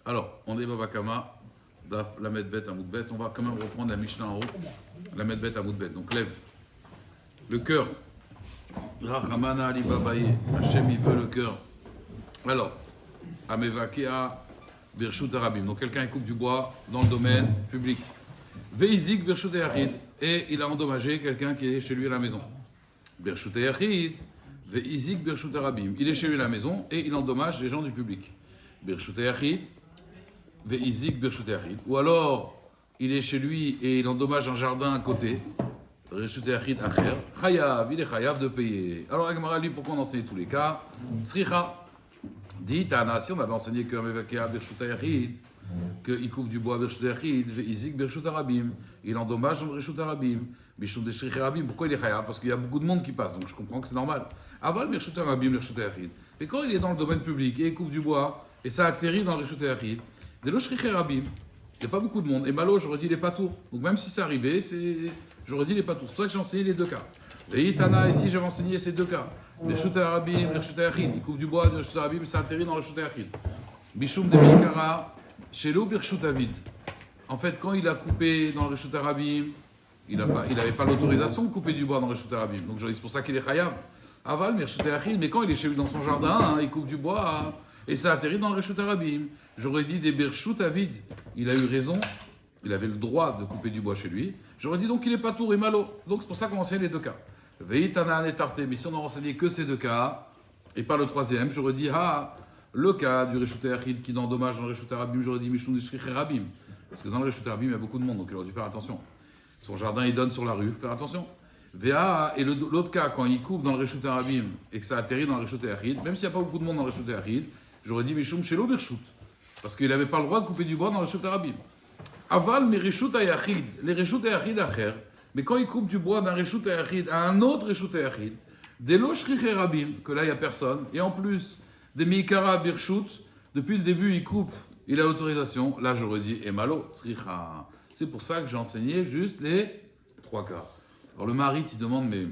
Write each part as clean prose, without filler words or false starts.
Alors, on est Baba Kama, Daf, Lamed Bet, Amoud Bet. On va quand même reprendre la Mishnah en haut. Lamed Bet, Amoud Bet. Donc, lève le cœur. Rachamana Ali Babaye. Hachem, il veut le cœur. Alors, Amevakea Birshut Arabim. Donc, quelqu'un il coupe du bois dans le domaine public. Veizik Birshut Yachid. Et il a endommagé quelqu'un qui est chez lui à la maison. Birshut Yachid. Veizik Birshut Arabim. Il est chez lui à la maison et il endommage les gens du public. Birshut Yachid. Veizik Birshut Yachid. Ou alors, il est chez lui et il endommage un jardin à côté. Birshut Yachid Acher. Chayav, il est chayav de payer. Alors, la Gemara lui, pourquoi on enseigne tous les cas? Tzricha. Dit Tana, si on avait enseigné que Mevakea Birshut Yachid, qu'il coupe du bois Birshut Yachid, Veizik Birshut Arabim, il endommage Birshut Arabim, Bishum de Shricha Arabim. Pourquoi il est chayav? Parce qu'il y a beaucoup de monde qui passe, donc je comprends que c'est normal. Aval Birshut Arabim, Birshut Yachid. Mais quand il est dans le domaine public et il coupe du bois, et ça atterrit dans le Birshut Yachid, dès le Shricha Arabim, il n'y a pas beaucoup de monde. Et Malo, j'aurais dit les patours. Donc même si c'est arrivé, j'aurais dit les patours. C'est pour ça que j'ai enseigné les deux cas. Et Itana, ici, j'avais enseigné ces deux cas. Les Birshut Arabim, Birshut Yachid. Il coupe du bois, le Birshut Arabim, ça atterrit dans le Birshut Yachid. Bishum de Mikara, Shelo Birshut Avid. En fait, quand il a coupé dans le Birshut Arabim, il n'avait pas l'autorisation de couper du bois dans le Birshut Arabim. Donc c'est pour ça qu'il est chayav. Aval, Birshut Yachid. Mais quand il est chez lui dans son jardin, il coupe du bois, et ça atterrit dans le Birshut Arabim. J'aurais dit des Birshut Avid. Il a eu raison. Il avait le droit de couper du bois chez lui. J'aurais dit donc qu'il n'est pas tour et malo. Donc c'est pour ça qu'on enseigne les deux cas. Veitana netarte. Mais si on n'a enseigné que ces deux cas, et pas le troisième, j'aurais dit le cas du Reshut Yachid qui endommage dans le Reshut Arabim, j'aurais dit Mishum Nishriche Rabim. Parce que dans le Reshut Arabim, il y a beaucoup de monde, donc il aurait dû faire attention. Son jardin, il donne sur la rue, faire attention. Et l'autre cas, quand il coupe dans le Reshut Arabim et que ça atterrit dans le Reshut Yachid, même s'il n'y a pas beaucoup de monde dans le Reshut Yachid, j'aurais dit Mishum Shelo Birshut. Parce qu'il n'avait pas le droit de couper du bois dans le Reshut Arabim. Aval, mais Reshut Yachid, les Reshut Yachid Acher, mais quand il coupe du bois d'un Reshut Yachid à un autre Reshut Yachid, des Lo Shriche Rabim, que là il n'y a personne, et en plus, des Mikara Birshut, depuis le début il coupe, il a l'autorisation, là j'aurais dit Emalo, Tzricha. C'est pour ça que j'ai enseigné juste les trois cas. Alors le mari il demande, mais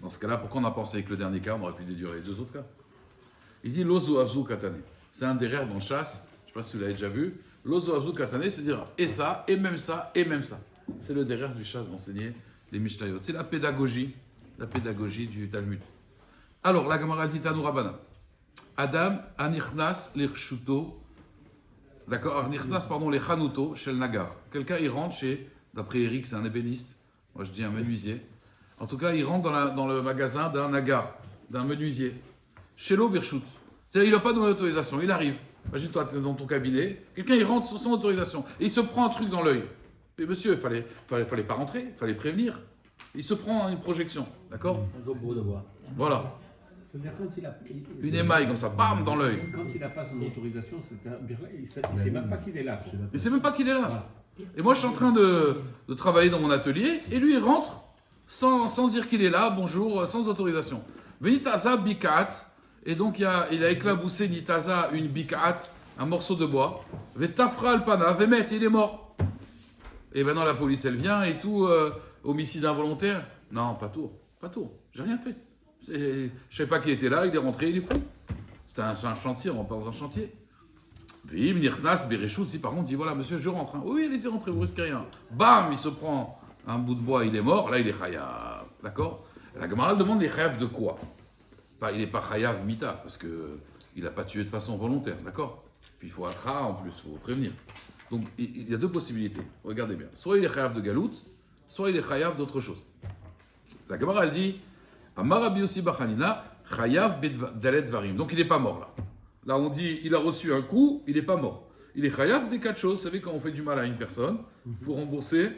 dans ce cas-là, pourquoi on a pensé que le dernier cas, on aurait pu déduire les deux autres cas? Il dit Lozo Avzu Katane. C'est un des rères dans le chasse, je ne sais pas si vous l'avez déjà vu. Lozo Avzu Katane, c'est-à-dire et ça, et même ça, et même ça. C'est le derrière du chasse d'enseigner les Mishnayot. C'est la pédagogie du Talmud. Alors, la Gemara dit Tanu Rabbanan. Adam anichnas lirshuto, d'accord, anichnas pardon les chanuto chez le nagar. Quelqu'un il rentre chez, d'après Eric c'est un ébéniste, moi je dis un menuisier. En tout cas il rentre dans le magasin d'un nagar, d'un menuisier. Chez l'eau birshut. C'est-à-dire il n'a pas donné d'autorisation, il arrive. Imagine-toi tu es dans ton cabinet, quelqu'un il rentre sans autorisation et il se prend un truc dans l'œil. Et monsieur, il fallait pas rentrer, il fallait prévenir. Il se prend une projection, d'accord? Un gobelet de bois. Voilà. C'est-à-dire quand il a... Une émaille comme ça, bam, dans l'œil. Quand il n'a pas son autorisation, c'est un birla, il ne sait même pas qu'il est là. Il ne sait même pas qu'il est là. Et moi, je suis en train de travailler dans mon atelier, et lui, il rentre sans dire qu'il est là, bonjour, sans autorisation. Venitaza bikat, et donc il a éclaboussé Nitaza une bikat, un morceau de bois. Vetafra alpana, vemet, il est mort. Et maintenant la police, elle vient et tout, homicide involontaire. Non, pas tour, j'ai rien fait. Je ne savais pas qu'il était là, il est rentré, il est fou. C'est un chantier, on part dans un chantier. Vim, Nirnas, Bereshut, si par contre, il dit voilà, monsieur, je rentre. Hein. Oui, laissez rentrer, vous risquez rien. Bam, il se prend un bout de bois, il est mort, là il est chayav. D'accord? La Gemara demande les chayav de quoi? Il n'est pas chayav mita, parce qu'il n'a pas tué de façon volontaire, d'accord? Puis il faut atra en plus, il faut prévenir. Donc il y a deux possibilités, regardez bien. Soit il est chayav de galout, soit il est chayav d'autre chose. La Gemara elle dit Amar Rabbi Yossi Bachanina, chayav dalet varim. Donc il n'est pas mort là. Là on dit il a reçu un coup, il n'est pas mort. Il est chayav des quatre choses. Vous savez quand on fait du mal à une personne, il faut rembourser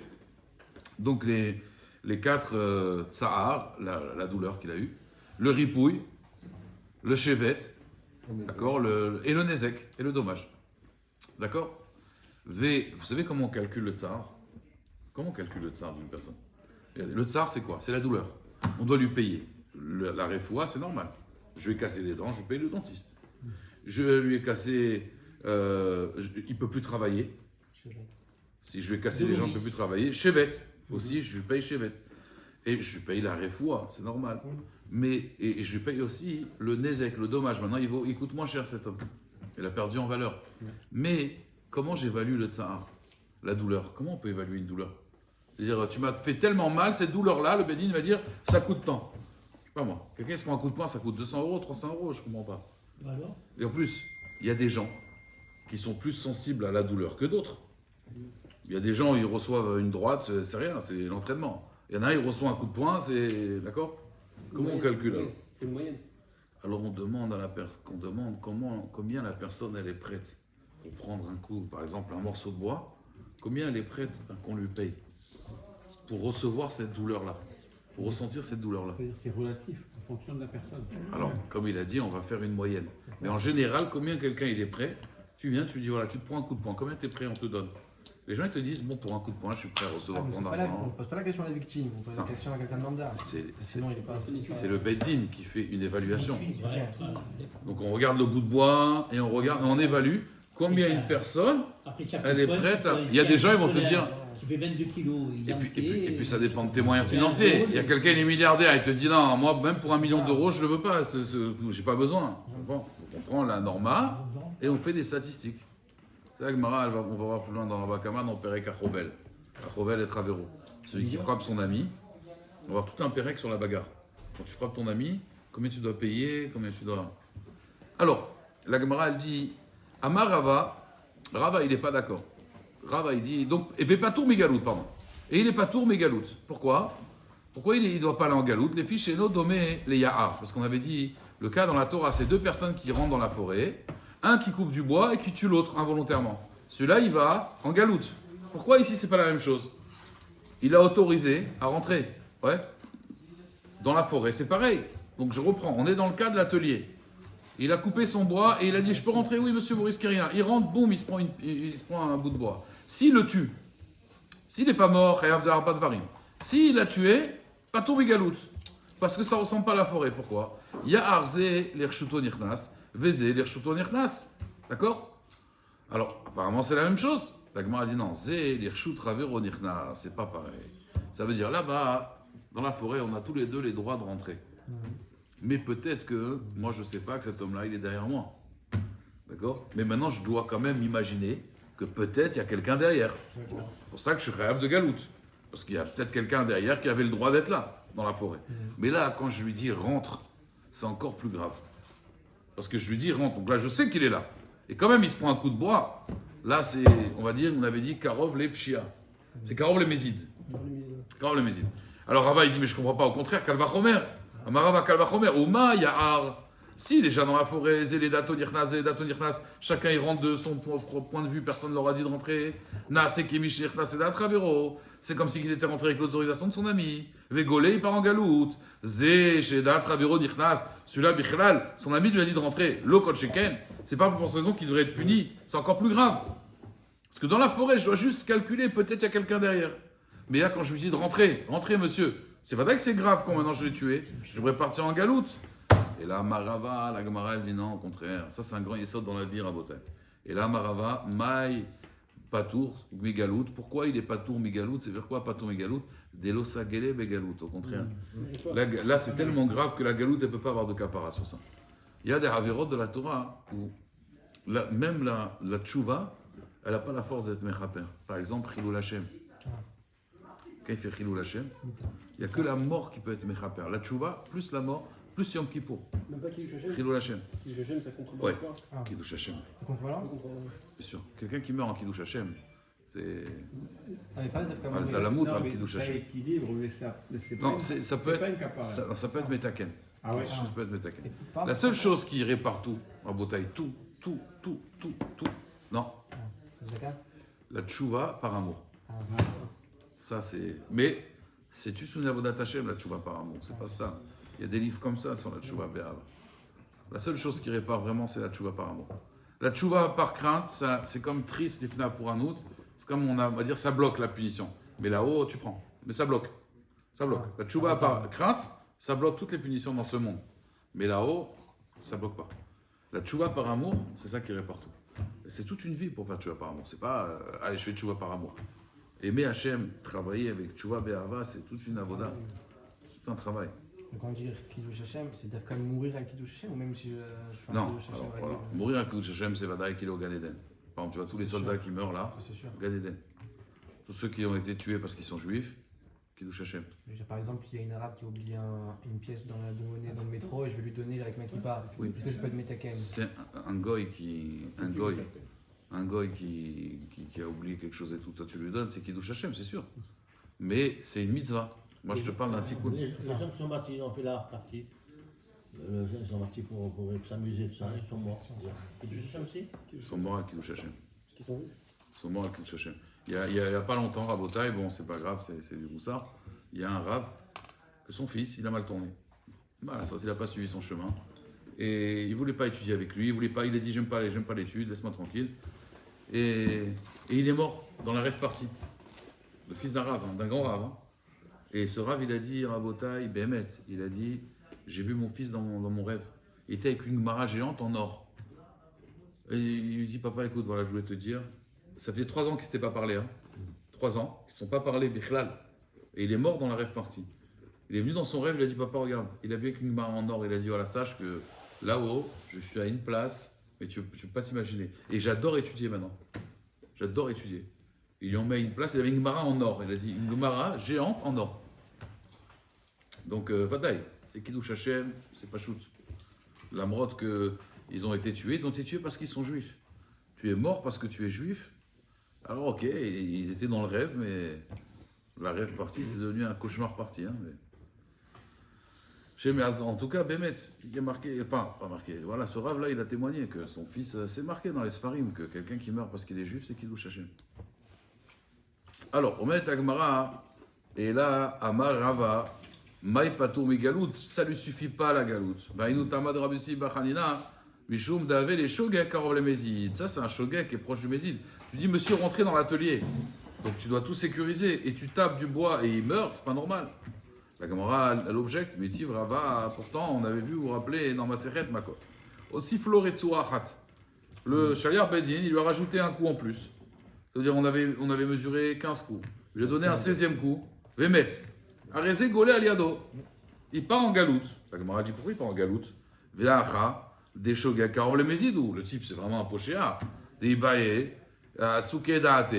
donc les quatre tsahar, la douleur qu'il a eue, le ripouille, le chevet, d'accord, et le nezek, et le dommage. D'accord? Vous savez comment on calcule le tsar? Comment on calcule le tsar d'une personne? Le tsar, c'est quoi? C'est la douleur. On doit lui payer. La refoua, c'est normal. Je vais casser les dents, je paye le dentiste. Je lui ai cassé... il ne peut plus travailler. Si je lui ai cassé les jambes, il ne peut plus travailler. Chevet, aussi, je lui paye chevet. Et je lui paye la refoua, c'est normal. Mais et je lui paye aussi le nezek, le dommage. Maintenant, il coûte moins cher cet homme. Il a perdu en valeur. Mais comment j'évalue le tsahar? La douleur. Comment on peut évaluer une douleur? C'est-à-dire, tu m'as fait tellement mal, cette douleur-là, le Bédine va dire, ça coûte tant. Je sais pas moi. Quelqu'un qui se prend un coup de poing, ça coûte 200 euros, 300 euros, je comprends pas. Alors, Et en plus, il y a des gens qui sont plus sensibles à la douleur que d'autres. Il y a des gens, ils reçoivent une droite, c'est rien, c'est l'entraînement. Il y en a un, il reçoit un coup de poing, c'est... D'accord? Comment on calcule alors? C'est une moyenne. Alors on demande à la personne, combien la personne elle est prête pour prendre un coup, par exemple un morceau de bois, combien elle est prête qu'on lui paye pour recevoir cette douleur-là, pour ressentir cette douleur-là. C'est-à-dire c'est relatif en fonction de la personne. Alors, comme il a dit, on va faire une moyenne. Mais en général, combien quelqu'un il est prêt? Tu viens, tu lui dis voilà, tu te prends un coup de poing, combien tu es prêt, on te donne. Les gens ils te disent bon, pour un coup de poing, je suis prêt à recevoir mais ton on ne argent. pose pas la question à la victime, on pose la Non. question à quelqu'un de lambda. Sinon, il n'est pas. C'est le Beddin qui fait une évaluation. ouais, Donc on regarde le bout de bois et on évalue combien une personne après, chaque elle est point, prête à... tu peux Il y a des gens, ils vont te essayer dire... Qui fait 22 kilos, il Et en puis, fait, et puis ça dépend de tes moyens il y a un financiers. rôle, Il y a quelqu'un, il est milliardaire, il te dit non, moi même pour 1 million d'euros, je ne le veux pas, j'ai pas besoin. Bon, on prend la norma et on fait des statistiques. C'est là que Mara, on va voir plus loin dans la Bakama, dans Perek Achobel. Achobel et Travero. Celui qui frappe son ami, on va voir tout un Perek sur la bagarre. Quand tu frappes ton ami, combien tu dois payer, combien tu dois... Alors, la Gemara, elle dit, Amar Rava, il n'est pas d'accord. Rava, il dit, donc, et Petour Mégalout, pardon. Et il n'est pas tour Mégalout. Pourquoi? Pourquoi il ne doit pas aller en galoute? Les fiches chez nous domé les Yahar. Parce qu'on avait dit, le cas dans la Torah, c'est 2 personnes qui rentrent dans la forêt, un qui coupe du bois et qui tue l'autre involontairement. Celui-là, il va en galoute. Pourquoi ici, c'est pas la même chose? Il a autorisé à rentrer. Ouais. Dans la forêt, c'est pareil. Donc je reprends, on est dans le cas de l'atelier. Il a coupé son bois et il a dit, je peux rentrer? Oui, monsieur, vous risquez rien. Il rentre, boum, il se prend un bout de bois. S'il le tue, s'il n'est pas mort, s'il l'a tué, pas tout bigalout. Parce que ça ne ressemble pas à la forêt. Pourquoi? Il y a arzé l'irchuto nirnas, vezé l'irchuto nirnas. D'accord? Alors, apparemment, c'est la même chose. La Gemara a dit non, zé l'irchut ravero nirnas, c'est pas pareil. Ça veut dire là-bas, dans la forêt, on a tous les deux les droits de rentrer. Mais peut-être que, moi je ne sais pas que cet homme-là, il est derrière moi. D'accord? Mais maintenant, je dois quand même imaginer que peut-être il y a quelqu'un derrière. C'est pour ça que je suis rêve de galoute. Parce qu'il y a peut-être quelqu'un derrière qui avait le droit d'être là, dans la forêt. Mais là, quand je lui dis rentre, c'est encore plus grave. Parce que je lui dis rentre, donc là je sais qu'il est là. Et quand même, il se prend un coup de bois. Là, c'est, on va dire, on avait dit Karov les Pshia. C'est Karov les Mézides. Karov les Mézides. Alors Rava, il dit, mais je ne comprends pas, au contraire, Kalvachomer. Amarava Kalvachomer, Ouma Yahar. Si, déjà dans la forêt, Zélédato Nirnas, chacun il rentre de son point de vue, personne ne leur a dit de rentrer. Nasekemish Nirnas et Travero. C'est comme s'il était rentré avec l'autorisation de son ami. Vegolé, il part en galoute. Zé, Sheda, Travero, Nirnas. Celui-là, Bichlal, son ami lui a dit de rentrer. Lokot Sheken, c'est pas pour cette raison qu'il devrait être puni. C'est encore plus grave. Parce que dans la forêt, je dois juste calculer, peut-être il y a quelqu'un derrière. Mais là, quand je lui dis de rentrer, rentrez, monsieur. C'est pas vrai que c'est grave quand maintenant je l'ai tué. Je devrais partir en galoute. Et là, Marava, la Gemara, elle dit non, au contraire. Ça, c'est un grand saute dans la vie, Rabotai. Et là, Marava, Maï, Patour, Mégalout. Pourquoi il est Patour, Mégalout? C'est vers quoi Patour, Mégalout? Delosa Gele, Mégalout, au contraire. Là, c'est tellement grave que la galoute, elle ne peut pas avoir de capara sur ça. Il y a des avérotes de la Torah où même la tchouva, elle n'a pas la force d'être mechaper. Par exemple, Chilul Hashem. Quand il fait Chilul Hashem, il n'y a que la mort qui peut être mechaper. La tchouva, plus la mort, plus Yom Kippour. Même pas Kiddush Hashem. Chilul Hashem. Kiddush Hashem, ça contribue Ouais. à quoi? Kiddush Hashem. C'est contre balance? Bien sûr. Quelqu'un qui meurt en Kiddush Hashem, c'est. Ah, mais pas le Ah, c'est la moutre, Non, le mais Kiddush ça Hashem. équilibre, mais c'est pas Non, une- ça peut c'est pas une être. capara. Ça peut être Metaken. Ah ouais. Ça peut être Metaken. Et pas- La seule chose qui irait partout, en bataille, tout. Non, Zakat? la tchouva par amour. Ah, Ça, c'est. Mais c'est juste une avodat Hashem, la tchouva par amour. C'est pas ça. Il y a des livres comme ça sur la tchouva Bé'av. La seule chose qui répare vraiment, c'est la tchouva par amour. La tchouva par crainte, ça, c'est comme triste, l'ifna pour un autre. C'est comme on va dire, ça bloque la punition. Mais là-haut, tu prends. Mais ça bloque. Ça bloque. La tchouva par crainte, ça bloque toutes les punitions dans ce monde. Mais là-haut, ça bloque pas. La tchouva par amour, c'est ça qui répare tout. Et c'est toute une vie pour faire tchouva par amour. C'est pas, allez, je fais tchouva par amour. Aimer Hachem, travailler avec tchouva Be'ava, c'est toute une avoda. C'est tout un travail. Donc, quand on dit Kiddush Hashem, c'est quand même mourir à Kiddush Hashem ou même si je fais un Non, Kiddush Hashem alors, règle, voilà. Mourir à Kiddush Hashem, c'est Vadaï Kilo Gan Eden. Par exemple, tu vois, tous les C'est soldats sûr. qui meurent là, c'est sûr. Gan Eden. Tous ceux qui ont été tués parce qu'ils sont juifs, Kiddush Hashem. Par exemple, il y a une arabe qui a oublié une pièce de monnaie dans le métro et je vais lui donner avec ma kippa. Oui. Est-ce que ça peut être Metaken? C'est un goy qui a oublié quelque chose et tout, toi tu lui donnes, c'est Kiddush Hashem, c'est sûr. Mais c'est une mitzvah. Moi je te parle d'un tikkun. Les gens qui sont partis, ils ont fait la partie. Ils sont partis pour s'amuser de ça, ils sont morts. Et tu sais ça aussi? Ils sont morts à Kiddush Hashem. Qui sont juifs. Ils sont morts à Kiddush Hashem. Il y a pas longtemps, Rabotai, bon c'est pas grave, c'est du Moussard, il y a un Rav que son fils, il a mal tourné. Voilà, ça, il n'a pas suivi son chemin. Et il ne voulait pas étudier avec lui, il a dit j'aime pas l'étude, laisse-moi tranquille. Et il est mort dans la rêve partie. Le fils d'un Rav, d'un grand Rav. Et ce Rav, il a dit, Rabotai, Bémet, il a dit, j'ai vu mon fils dans mon rêve. Il était avec une Gemara géante en or. Et il lui dit, papa, écoute, voilà, je voulais te dire, ça faisait 3 ans qu'ils ne s'étaient pas parlé. 3 ans, ils ne se sont pas parlé, Bichlal. Et il est mort dans la rêve partie. Il est venu dans son rêve, il a dit, papa, regarde, il a vu avec une Gemara en or, il a dit, voilà, sache que là-haut, je suis à une place, mais tu ne peux pas t'imaginer. Et j'adore étudier maintenant. J'adore étudier. Ils lui ont mis à une place, il avait une Gemara en or. Il a dit, une Gemara géante en or. Donc, Vadaï, c'est Kiddush Hashem, c'est pas shoot. La mrotte qu'ils ont été tués parce qu'ils sont juifs. Tu es mort parce que tu es juif. Alors, ok, ils étaient dans le rêve, mais la rêve partie, c'est devenu un cauchemar parti. Hein, mais en tout cas, Bémet, il a marqué, enfin, pas marqué, voilà, ce Rav-là, il a témoigné que son fils, c'est marqué dans les Sfarim, que quelqu'un qui meurt parce qu'il est juif, c'est Kiddush Hashem. Alors, on met Agmara, et là, Amar Rava, Maï Patour Migalout, ça ne lui suffit pas la galoute. Baïnou Tamad Rabussi Bachanina, Mishum Dave les Shogek Karov le Mézid. Ça, c'est un Shogek qui est proche du Mézid. Tu dis, monsieur, rentrez dans l'atelier. Donc, tu dois tout sécuriser, et tu tapes du bois et il meurt, c'est pas normal. La Gemara, elle objecte, mais Tiv Rava, pourtant, on avait vu, vous vous rappelez, dans ma Masechet Makot. Aussi Floretsu Achat. Le Shaliar Bedin, il lui a rajouté un coup en plus. C'est-à-dire, on avait mesuré 15 coups. Il lui a donné un 16e coup. Vemet. Arezé Golé Aliado. Il part en galoute. La Gemara dit pourquoi il part en galoute? Veacha, des Shogek Karov le Mézidou. Le type, c'est vraiment un pochéa. Des Ibaye, Souke Daate,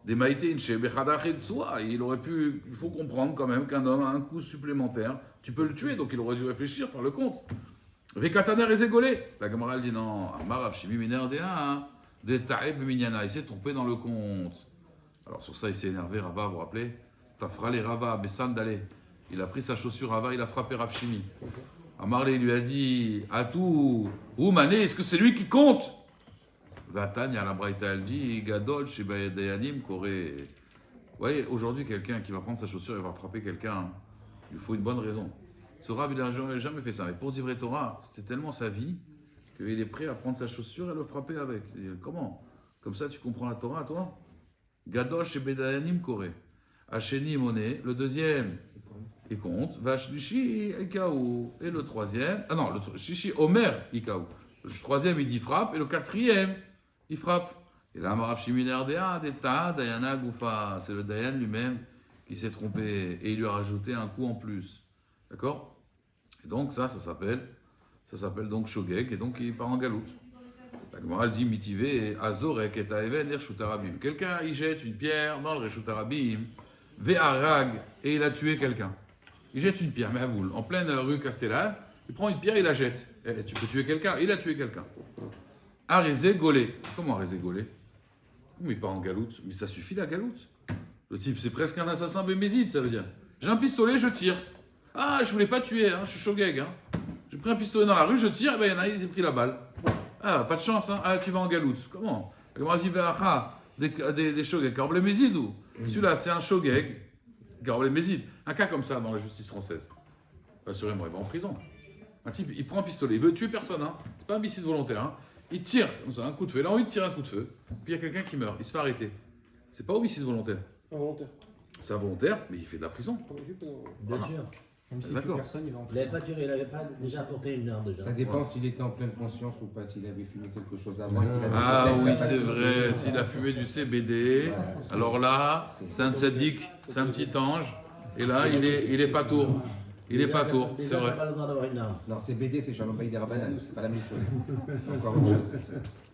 des Maïté Inche, Bechadach et Tsoua. Il faut comprendre quand même qu'un homme a un coup supplémentaire. Tu peux le tuer, donc il aurait dû réfléchir, faire le compte. Vekataner Arezé Golé. La Gemara dit non. Amarav Shimi Minerdéa. Des Taïb Minyana, il s'est trompé dans le compte. Alors sur ça, il s'est énervé, Rabat, vous vous rappelez? Tafra les Rabat, Bessan Dalé. Il a pris sa chaussure Rabat, il a frappé Rav Shimi. Amarlé lui a dit, Atou, ou Mané, est-ce que c'est lui qui compte? Vatanya, la Braïta, elle dit, Gadol, chez Dayanim, Corée. Vous voyez, aujourd'hui, quelqu'un qui va prendre sa chaussure et va frapper quelqu'un, il lui faut une bonne raison. Ce Rav, il n'a jamais fait ça. Mais pour Divrei Torah, c'était tellement sa vie qu'il est prêt à prendre sa chaussure et le frapper avec. Il dit, comment? Comme ça, tu comprends la Torah, toi? Gadosh et Bedayanim Koré. Hacheni Moné. Le deuxième, il compte. Vachlishi Ikaou. Et le troisième, le Shishi Omer Ikaou. Le troisième, il dit frappe. Et le quatrième, il frappe. Et là, Marav Shiminer Dea, Deta, Dayana Goufa. C'est le Dayan lui-même qui s'est trompé. Et il lui a rajouté un coup en plus. D'accord? Et donc, ça s'appelle donc Shogeg, et donc il part en galoute. La Gemara dit Mitivé, Azorek et Aeven, Reshut Arabim. Quelqu'un, il jette une pierre dans le Reshut Arabim, Ve'arag, et il a tué quelqu'un. Il jette une pierre, mais à vous, en pleine rue Castellane, il prend une pierre, il la jette. Et tu peux tuer quelqu'un, il a tué quelqu'un. Arézé Golé. Comment Arézé Golé? Comment il part en galoute? Mais ça suffit la galoute. Le type, c'est presque un assassin bémézide, ça veut dire. J'ai un pistolet, je tire. Ah, je voulais pas tuer, hein, je suis Shogeg, hein. J'ai pris un pistolet dans la rue, je tire, et ben il y en a, il s'est pris la balle. Ah, pas de chance, hein. Ah, tu vas en galoute. Comment? Comment dit des Shogeg, Karble Mézidou. Celui-là, c'est un Shogeg, Karble Mézid. Un cas comme ça dans la justice française. Assurément, il va en prison. Un type, il prend un pistolet, il veut tuer personne, hein. C'est pas un homicide volontaire, hein. Il tire, comme ça, un coup de feu. Il a envie de tirer un coup de feu. Puis il y a quelqu'un qui meurt, il se fait arrêter. C'est pas homicide volontaire. Involontaire. C'est involontaire, mais il fait de la prison. Bien sûr. Même si D'accord. personne, il va en Il n'avait pas tiré, il n'avait pas déjà porté une arme déjà. Ça dépend s'il était en pleine conscience ou pas, s'il avait fumé quelque chose avant. qu'il avait Ah sa pleine oui, capacité. c'est vrai. S'il a fumé du CBD, alors là, c'est un tzaddik, c'est un petit ange. Et là, il est pas tour. il n'est pas tour, c'est Déjà, vrai. t'as pas le droit d'avoir une arme. Non, c'est BD, c'est Shalom Baï des Rabbanan, c'est pas la même chose. C'est encore autre chose.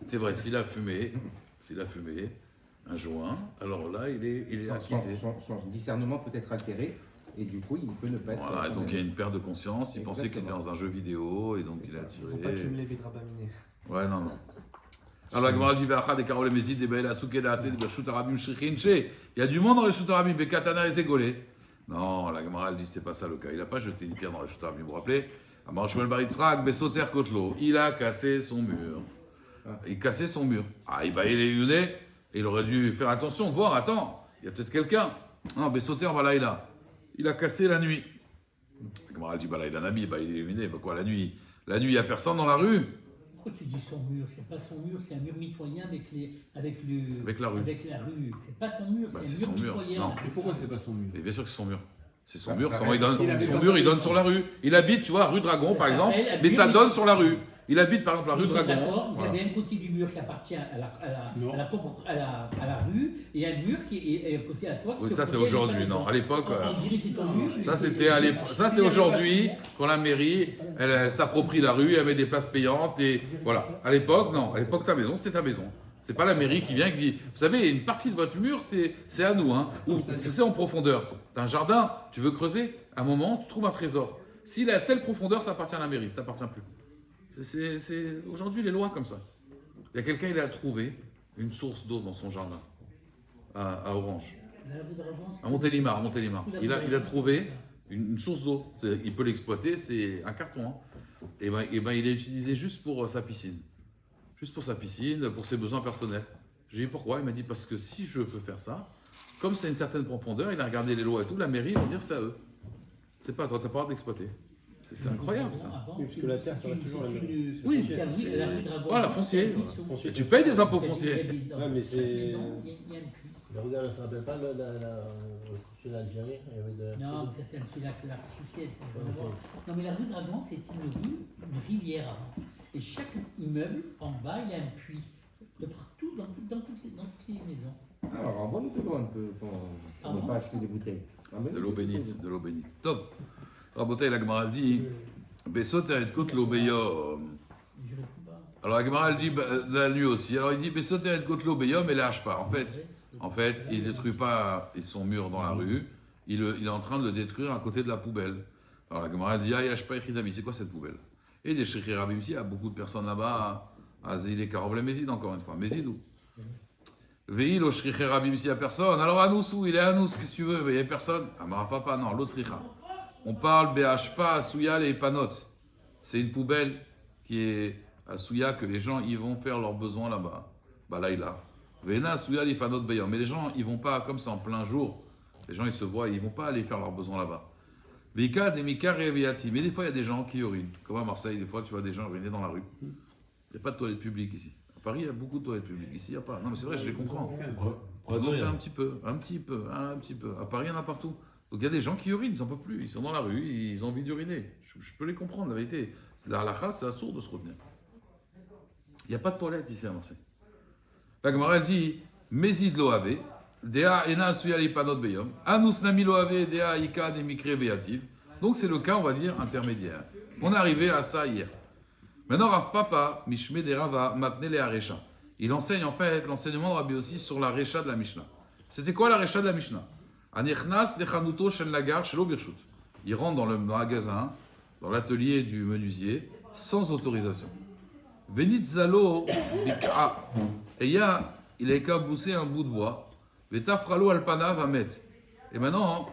C'est vrai, s'il a fumé un joint, alors là, il est acquitté. Son discernement peut être altéré et du coup, il peut ne pas être. Voilà, donc il y a une perte de conscience, il pensait qu'il était Exactement. dans un jeu vidéo, et donc il a Ils ont pas tiré. cumulé Vidrabaminé. Ouais, non. Alors la Gemara dit Ve'achad et Karol Mezid et Be'el Asuke Da'ate de Bershut Arabim Shrichin She. Il y a du monde dans les Shut Arabim, Bekatana et Zegolé. Non, la Gemara elle dit c'est pas ça le cas. Il n'a pas jeté une pierre dans les Shut Arabim. Vous vous rappelez Amar Shmuel Bar Yitzhak Besoter Kotlo. Il a cassé son mur. Il cassait son mur. Ah, il est Yudé. Il aurait dû faire attention, voir, attends, il y a peut-être quelqu'un. Non, Besoter Balaïla. Il a cassé la nuit. La Gemara elle dit Balaïla Nabi, il est illuminé. Quoi, la nuit, il n'y a personne dans la rue. Pourquoi tu dis son mur? C'est pas son mur, c'est un mur mitoyen avec la rue. Avec la rue. C'est pas son mur, Bah, c'est c'est un son mur mur. mitoyen. Non. Et pourquoi c'est pas son mur? Et bien sûr que c'est son mur. C'est son Ça- mur, ça il reste- donne, s'il avait son pas mur, son il donne mur. sur la rue. Il habite, tu vois, rue Dragon, Ça par exemple, s'appelle un mais ça mur. donne sur la rue. Il habite, par exemple, la rue Ils sont Dragon. d'accord, vous Voilà. avez un côté du mur qui appartient à la rue et un mur qui est à côté à toi. qui Oui, te ça c'est protège de ta aujourd'hui, maison. non. À l'époque, On dirait c'est ton mur. ça c'était à l'époque. Ça c'est aujourd'hui, quand la mairie, elle s'approprie la rue, elle met des places payantes et voilà. À l'époque, non. À l'époque, ta maison, c'était ta maison. C'est pas la mairie qui vient et qui dit, vous savez, une partie de votre mur, c'est à nous, hein. Ou c'est en profondeur. T'as un jardin, tu veux creuser, à un moment, tu trouves un trésor. S'il est à telle profondeur, ça appartient à la mairie, ça t'appartient plus. C'est aujourd'hui les lois comme ça. Il y a quelqu'un, il a trouvé une source d'eau dans son jardin, à Orange. La rue de Revence, À Montélimar. Il a trouvé une source d'eau. Il peut l'exploiter, c'est un carton. Hein. Et ben, il l'a utilisé juste pour sa piscine. Juste pour sa piscine, pour ses besoins personnels. Je lui ai dit pourquoi? Il m'a dit parce que si je veux faire ça, comme c'est une certaine profondeur, il a regardé les lois et tout, la mairie va dire c'est à eux. C'est pas à toi, t'as pas le droit d'exploiter. C'est incroyable ça. avant, Oui, parce que la terre, ça reste toujours la même. Oui, c'est la rue de Dragon. voilà, foncier. Foncier. Et tu payes des impôts fonciers. Ouais, mais c'est- Il y a un puits. Mais regarde, tu te rappelles pas sur l'Algérie, il y avait de... Non, mais ça c'est un petit lac artificiel. Ça n'a rien à voir. Non, mais la rue Dragon, c'est une rivière avant. Et chaque immeuble, en bas, il y a un puits. De partout, dans toutes ces maisons. Alors, envoie-nous de l'eau un peu pour ne pas acheter des bouteilles. De l'eau bénite, de l'eau bénite. Top. Rabotai, la Gemara dit, Besot et Kot l'obeyom. Je réponds pas. Alors la Gemara elle dit la nuit aussi. Alors il dit Besot et Kot l'obeyom et lâche pas. En fait, il détruit pas son mur dans la rue. Il est en train de le détruire à côté de la poubelle. Alors la Gemara elle dit lâche pas Echidami. C'est quoi cette poubelle? Et des Shrichi Rabim ici, il y a beaucoup de personnes là-bas à Zilé Karov les Mézid encore une fois. Mézid où? Veil au Shrichi Rabim ici, il n'y a personne. Alors Anous où? Il est Anous, qu'est-ce que tu veux? Il n'y a personne. Amara Papa, non, l'autre Shricha. On parle BHPA, Souya, les panotes. C'est une poubelle qui est à Souya que les gens ils vont faire leurs besoins là-bas. Balaïla. Vena, Souya, les panotes Bayam. Mais les gens ils vont pas comme ça en plein jour. Les gens ils se voient, ils vont pas aller faire leurs besoins là-bas. Vika, Demika, Reviati. Mais des fois il y a des gens qui urinent. Comme à Marseille, des fois tu vois des gens uriner dans la rue. Il n'y a pas de toilettes publiques ici. À Paris il y a beaucoup de toilettes publiques. Ici il n'y a pas. Non mais c'est vrai, je les comprends. Ils en ont fait un petit peu. À Paris il y en a partout. Donc il y a des gens qui urinent, ils n'en peuvent plus, ils sont dans la rue, ils ont envie d'uriner. Je peux les comprendre, la vérité. La halakha, c'est assourd de se retenir. Il n'y a pas de toilette ici à Marseille. La Gemara elle dit Mezid lo ave, dea ena suya li panot beyom, anus nami lo ave, dea ika de mikre veyativ. Donc c'est le cas, on va dire, intermédiaire. On est arrivé à ça hier. Maintenant, Rav Papa, Mishme de Rava, matne le Harecha. Il enseigne en fait l'enseignement de Rabbi aussi sur la Recha de la Mishnah. C'était quoi la Recha de la Mishnah? Anichnas de Chanuto Shen Lagar Shelo Birshut. Il rentre dans le magasin, dans l'atelier du menuisier, sans autorisation. Venit Zalo Bika. Et il a éclaboussé un bout de bois. Vetafralo Alpana va mettre. Et maintenant,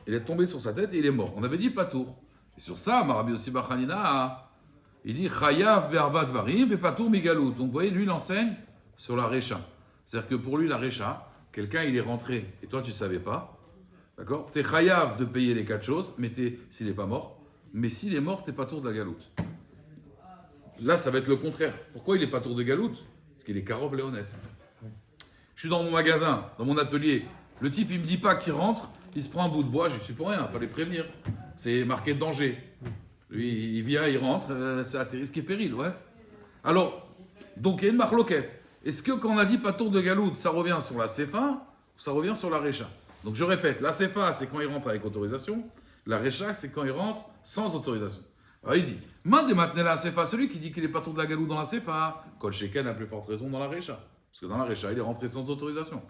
il est tombé sur sa tête et il est mort. On avait dit Patour. Et sur ça, Rabbi aussi Bachanina, il dit Chayav Be'arbat Varim ve Patour Migalout. Donc vous voyez, lui, il enseigne sur la Recha. C'est-à-dire que pour lui, la Recha, quelqu'un, il est rentré et toi, tu ne savais pas. D'accord? Tu es chayav de payer les 4 choses, mais s'il n'est pas mort. Mais s'il est mort, tu n'es pas tour de la galoute. Là, ça va être le contraire. Pourquoi il n'est pas tour de galoute? Parce qu'il est karov léonès. Je suis dans mon magasin, dans mon atelier. Le type, il me dit pas qu'il rentre, il se prend un bout de bois, je suis pour rien, il fallait prévenir. C'est marqué danger. Lui, il vient, il rentre, c'est à tes risques et périls, ouais. Alors, donc il y a une marloquette. Est-ce que quand on a dit pas tour de galoute, ça revient sur la Sefa ou ça revient sur la Recha? Donc je répète, la Sefa, c'est quand il rentre avec autorisation. La Recha, c'est quand il rentre sans autorisation. Alors il dit, man de matne la sefa, celui qui dit qu'il est pas tour de la galoute dans la sefa, kol sheken a plus forte raison dans la recha. Parce que dans la recha, il est rentré sans autorisation.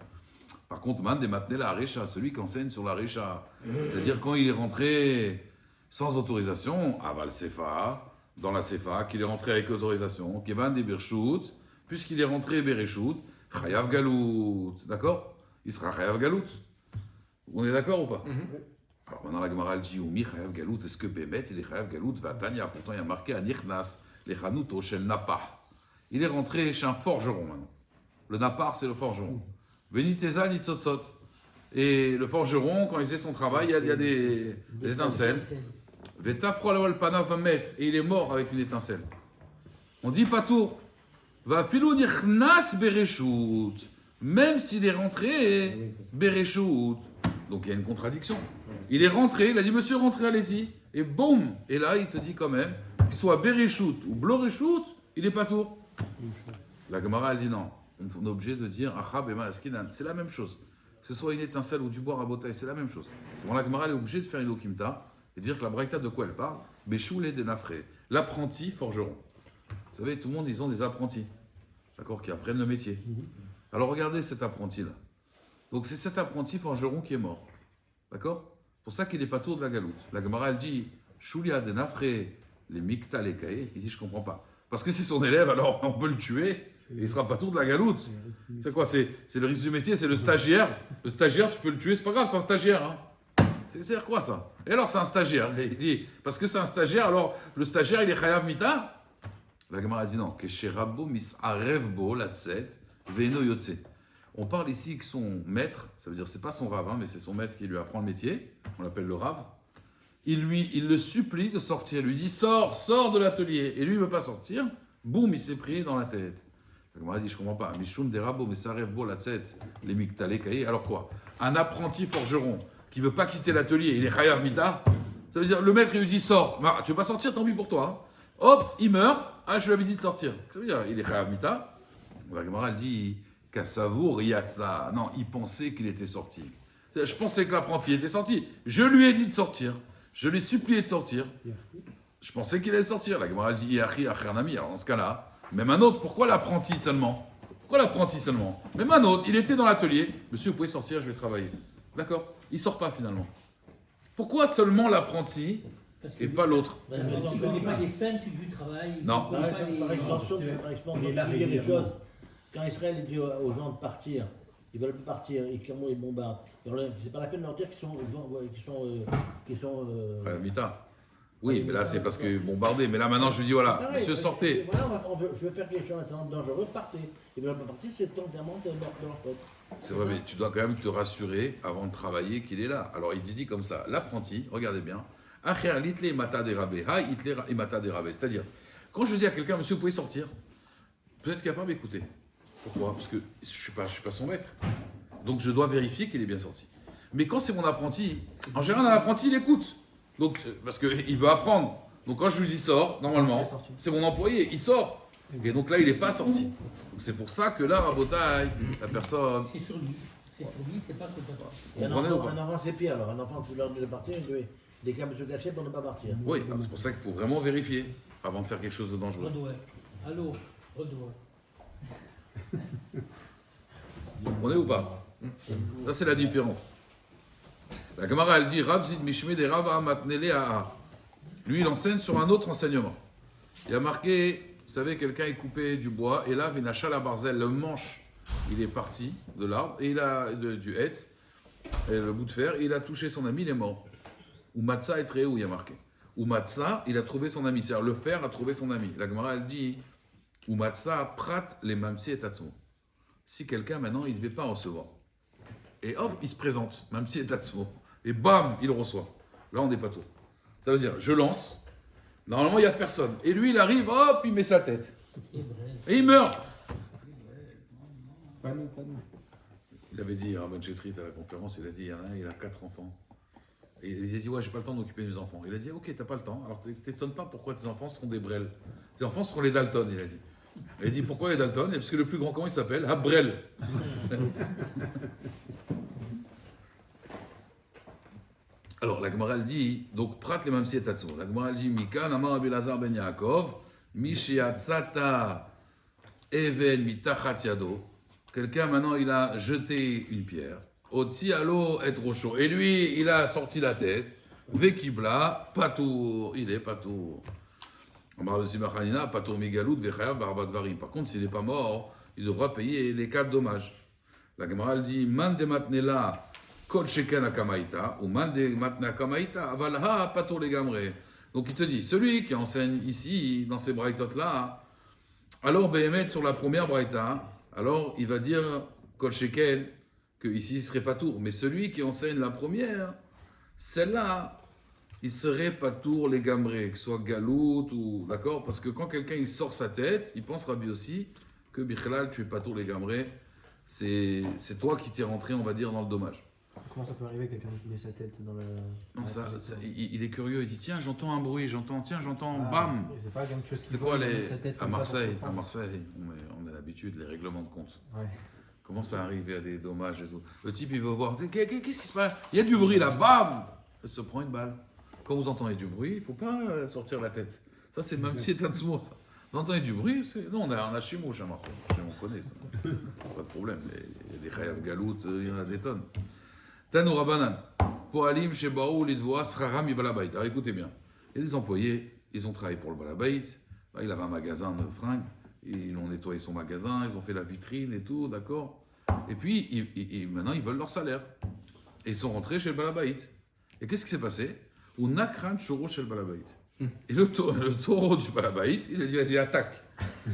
Par contre, man de matne la recha, celui qui enseigne sur la recha, c'est-à-dire quand il est rentré sans autorisation, aval sefa, dans la sefa, qu'il est rentré avec autorisation, kevan de birshut, puisqu'il est rentré bereshut, chayav galout, d'accord? Il sera chayav galout. On est d'accord ou pas? Alors maintenant la Gemara elle dit Oumi chayav galout, est-ce que Bémet il est chayav galout? Vatania, pourtant il y a marqué Anichnas, les chanouto shel napar. Il est rentré chez un forgeron maintenant. Le napar c'est le forgeron. Veniteza nitzotzot. Et le forgeron, quand il faisait son travail, il y a des étincelles. Vetafro alawal panav vamet. Et il est mort avec une étincelle. On dit pas tout. Va filou nichnas bereshut. Même s'il est rentré bereshut. Donc il y a une contradiction. Il est rentré, il a dit monsieur rentrez, allez-y. Et boum. Et là il te dit quand même, qu'il soit bereshut ou bloreshut, il est pas tour. La Gemara elle dit non. On est obligé de dire achab et ma'askinan. C'est la même chose. Que ce soit une étincelle ou du bois à botaï, c'est la même chose. C'est bon, la Gemara elle est obligée de faire une okimta et de dire que la braïta de quoi elle parle? Béchoulé des nafré. L'apprenti forgeron. Vous savez, tout le monde, ils ont des apprentis. D'accord, qui apprennent le métier. Alors regardez cet apprenti-là. Donc c'est cet apprenti forgeron qui est mort. D'accord? C'est pour ça qu'il n'est pas tour de la galoute. La Gemara elle dit Choulia des nafré, les mikta, les kaé. Il dit je comprends pas. Parce que c'est son élève, alors on peut le tuer et il ne sera pas tour de la galoute. C'est quoi? C'est le risque du métier, c'est le stagiaire. Le stagiaire, tu peux le tuer, c'est pas grave, c'est un stagiaire. Hein. C'est quoi ça? Et alors c'est un stagiaire. Il dit, parce que c'est un stagiaire, alors le stagiaire il est chayav mita? La Gemara dit non. Kesherabo misarevbo latset veino yotse. On parle ici que son maître, ça veut dire c'est pas son rave, hein, mais c'est son maître qui lui apprend le métier. On l'appelle le rave. Il le supplie de sortir. Il lui dit sors de l'atelier. Et lui il veut pas sortir. Boum, il s'est pris dans la tête. La Gemara dit je comprends pas. Mishum derabo misarevbo latset les miktale kaye. Alors quoi? Un apprenti forgeron qui veut pas quitter l'atelier, il est chayav mita. Ça veut dire le maître il lui dit sors. Bah, tu veux pas sortir, tant pis pour toi. Hein. Hop, il meurt. Ah, je lui avais dit de sortir. Ça veut dire il est chayav mita. La Gemara elle dit Kassavour yatsa. Non, il pensait qu'il était sorti. Je pensais que l'apprenti était sorti. Je lui ai dit de sortir. Je l'ai supplié de sortir. Je pensais qu'il allait sortir. La Gemara elle dit Yachi achernami. Alors dans ce cas-là, même un autre. Pourquoi l'apprenti seulement? Pourquoi l'apprenti seulement? Même un autre. Il était dans l'atelier. Monsieur, vous pouvez sortir, je vais travailler. D'accord? Il sort pas finalement. Pourquoi seulement l'apprenti et pas l'autre? Tu ne connais pas les fins du travail. Non. Tu connais pas les... Par extension, des choses. Quand Israël dit aux gens de partir, ils veulent plus partir, et comment ils bombardent. C'est pas la peine de leur dire qu'ils sont Mita. Oui, mais là c'est parce que bombardé. Mais là maintenant je lui dis voilà, pareil, monsieur sortez. Voilà, je veux faire que les gens étant dangereux, partez. Ils veulent pas partir, c'est entièrement de leur faute. C'est vrai, mais tu dois quand même te rassurer avant de travailler qu'il est là. Alors il te dit comme ça, l'apprenti, regardez bien, Acher litle mata derabe, ha hitler et mata derabe. C'est-à-dire, quand je dis à quelqu'un, monsieur, vous pouvez sortir, vous êtes capable d'écouter. Pourquoi? Parce que je suis pas son maître. Donc je dois vérifier qu'il est bien sorti. Mais quand c'est mon apprenti, en général, un apprenti, il écoute. Donc, parce qu'il veut apprendre. Donc quand je lui dis sors, normalement, c'est mon employé, il sort. Et donc là, il n'est pas sorti. Donc c'est pour ça que là, Rabotaï, la personne... C'est sur lui. C'est sur lui, c'est pas sur toi. Et un enfant, c'est pire. Alors un enfant, tu leur dis de partir, il doit des câbles se cacher pour ne pas partir. Oui, c'est pour ça qu'il faut vraiment vérifier avant de faire quelque chose de dangereux. Redoué. Allô, Redoué. Vous comprenez ou pas? Ça, c'est la différence. La Gemara, elle dit Rav Zid Mishme de Rav Matnele Aa. Lui, il enseigne sur un autre enseignement. Il a marqué, vous savez, quelqu'un est coupé du bois, et là, Vinacha la Barzel, le manche, il est parti de l'arbre, et il a du hetz, et le bout de fer, et il a touché son ami, il est mort. Ou Matza est très haut, il y a marqué. Ou Matza, il a trouvé son ami. C'est-à-dire, le fer a trouvé son ami. La Gemara, elle dit Ou Matza prat les mamsi et tatsu. Si quelqu'un, maintenant, il ne devait pas recevoir. Et hop, il se présente, mamsi et tatsu. Et bam, il reçoit. Là, on n'est pas tout. Ça veut dire, je lance. Normalement, il n'y a personne. Et lui, il arrive, hop, il met sa tête. Et il meurt. Pas nous. Il avait dit, Rabban Chetrit, à la conférence, il a dit, il y en a un, il a 4 enfants. Et il a dit, ouais, j'ai pas le temps d'occuper mes enfants. Il a dit, ok, t'as pas le temps. Alors t'étonnes pas pourquoi tes enfants seront des Brel. Tes enfants seront les Dalton, il a dit. Il a dit, pourquoi les Dalton? Parce que le plus grand, comment il s'appelle? Abrel. Alors, la Gemara elle dit, donc prat les mamsi et tatso. La Gemara elle dit, Mikan amar Rabbi Elazar ben Yaakov, mishiatzata even mitachat yado. Quelqu'un maintenant il a jeté une pierre. Otsi alo et rocho. Et lui il a sorti la tête. Vekibla patour. Il est patour. Amar Rabbi Simcha Hanina patour migalout vechayav barabat varim. Par contre s'il n'est pas mort, il devra payer les 4 dommages. La Gemara elle dit, man de matnela. Kol sheken akamaita, ou man de matna akamaita, aval ha pato les gamre. Donc il te dit, celui qui enseigne ici, dans ces braïtotes là, alors Behemet sur la première braïta, alors il va dire Kol sheken, que ici il serait patour. Mais celui qui enseigne la première, celle-là, il serait patour les gamre, que ce soit galout ou. D'accord. Parce que quand quelqu'un il sort sa tête, il pense Rabbi aussi que Bichlal, tu es patour les gamre, c'est toi qui t'es rentré, on va dire, dans le dommage. Comment ça peut arriver quelqu'un qui met sa tête dans le. Non, il est curieux, il dit tiens, j'entends un bruit, j'entends, Ah, bam. C'est pas quelque chose qui C'est quoi les. sa tête À comme ça Marseille, pour à se Marseille, on a l'habitude, les règlements de compte. Ouais. Comment ça arrive à des dommages et tout. Le type, il veut voir, qu'est-ce qui se passe? Il y a du bruit là, bam. Il se prend une balle. Quand vous entendez du bruit, il ne faut pas sortir la tête. Ça, c'est même si c'est un mot, ça. Vous entendez du bruit, non, on a chez moi, à Marseille. On connaît ça. Pas de problème. Il y a des chayav galout, il y en a des tonnes. Tanou Rabanan, Poalim, Shebaou, Lidvoa, Sraram, Balabait. Alors écoutez bien, il y a des employés, ils ont travaillé pour le Balabait, il avait un magasin de fringues, ils ont nettoyé son magasin, ils ont fait la vitrine et tout, d'accord. Et puis, maintenant, ils veulent leur salaire. Et ils sont rentrés chez le Balabait. Et qu'est-ce qui s'est passé? Ou Nakran Choro chez le Balabait. Et le taureau du Balabait, il a dit, vas-y, attaque.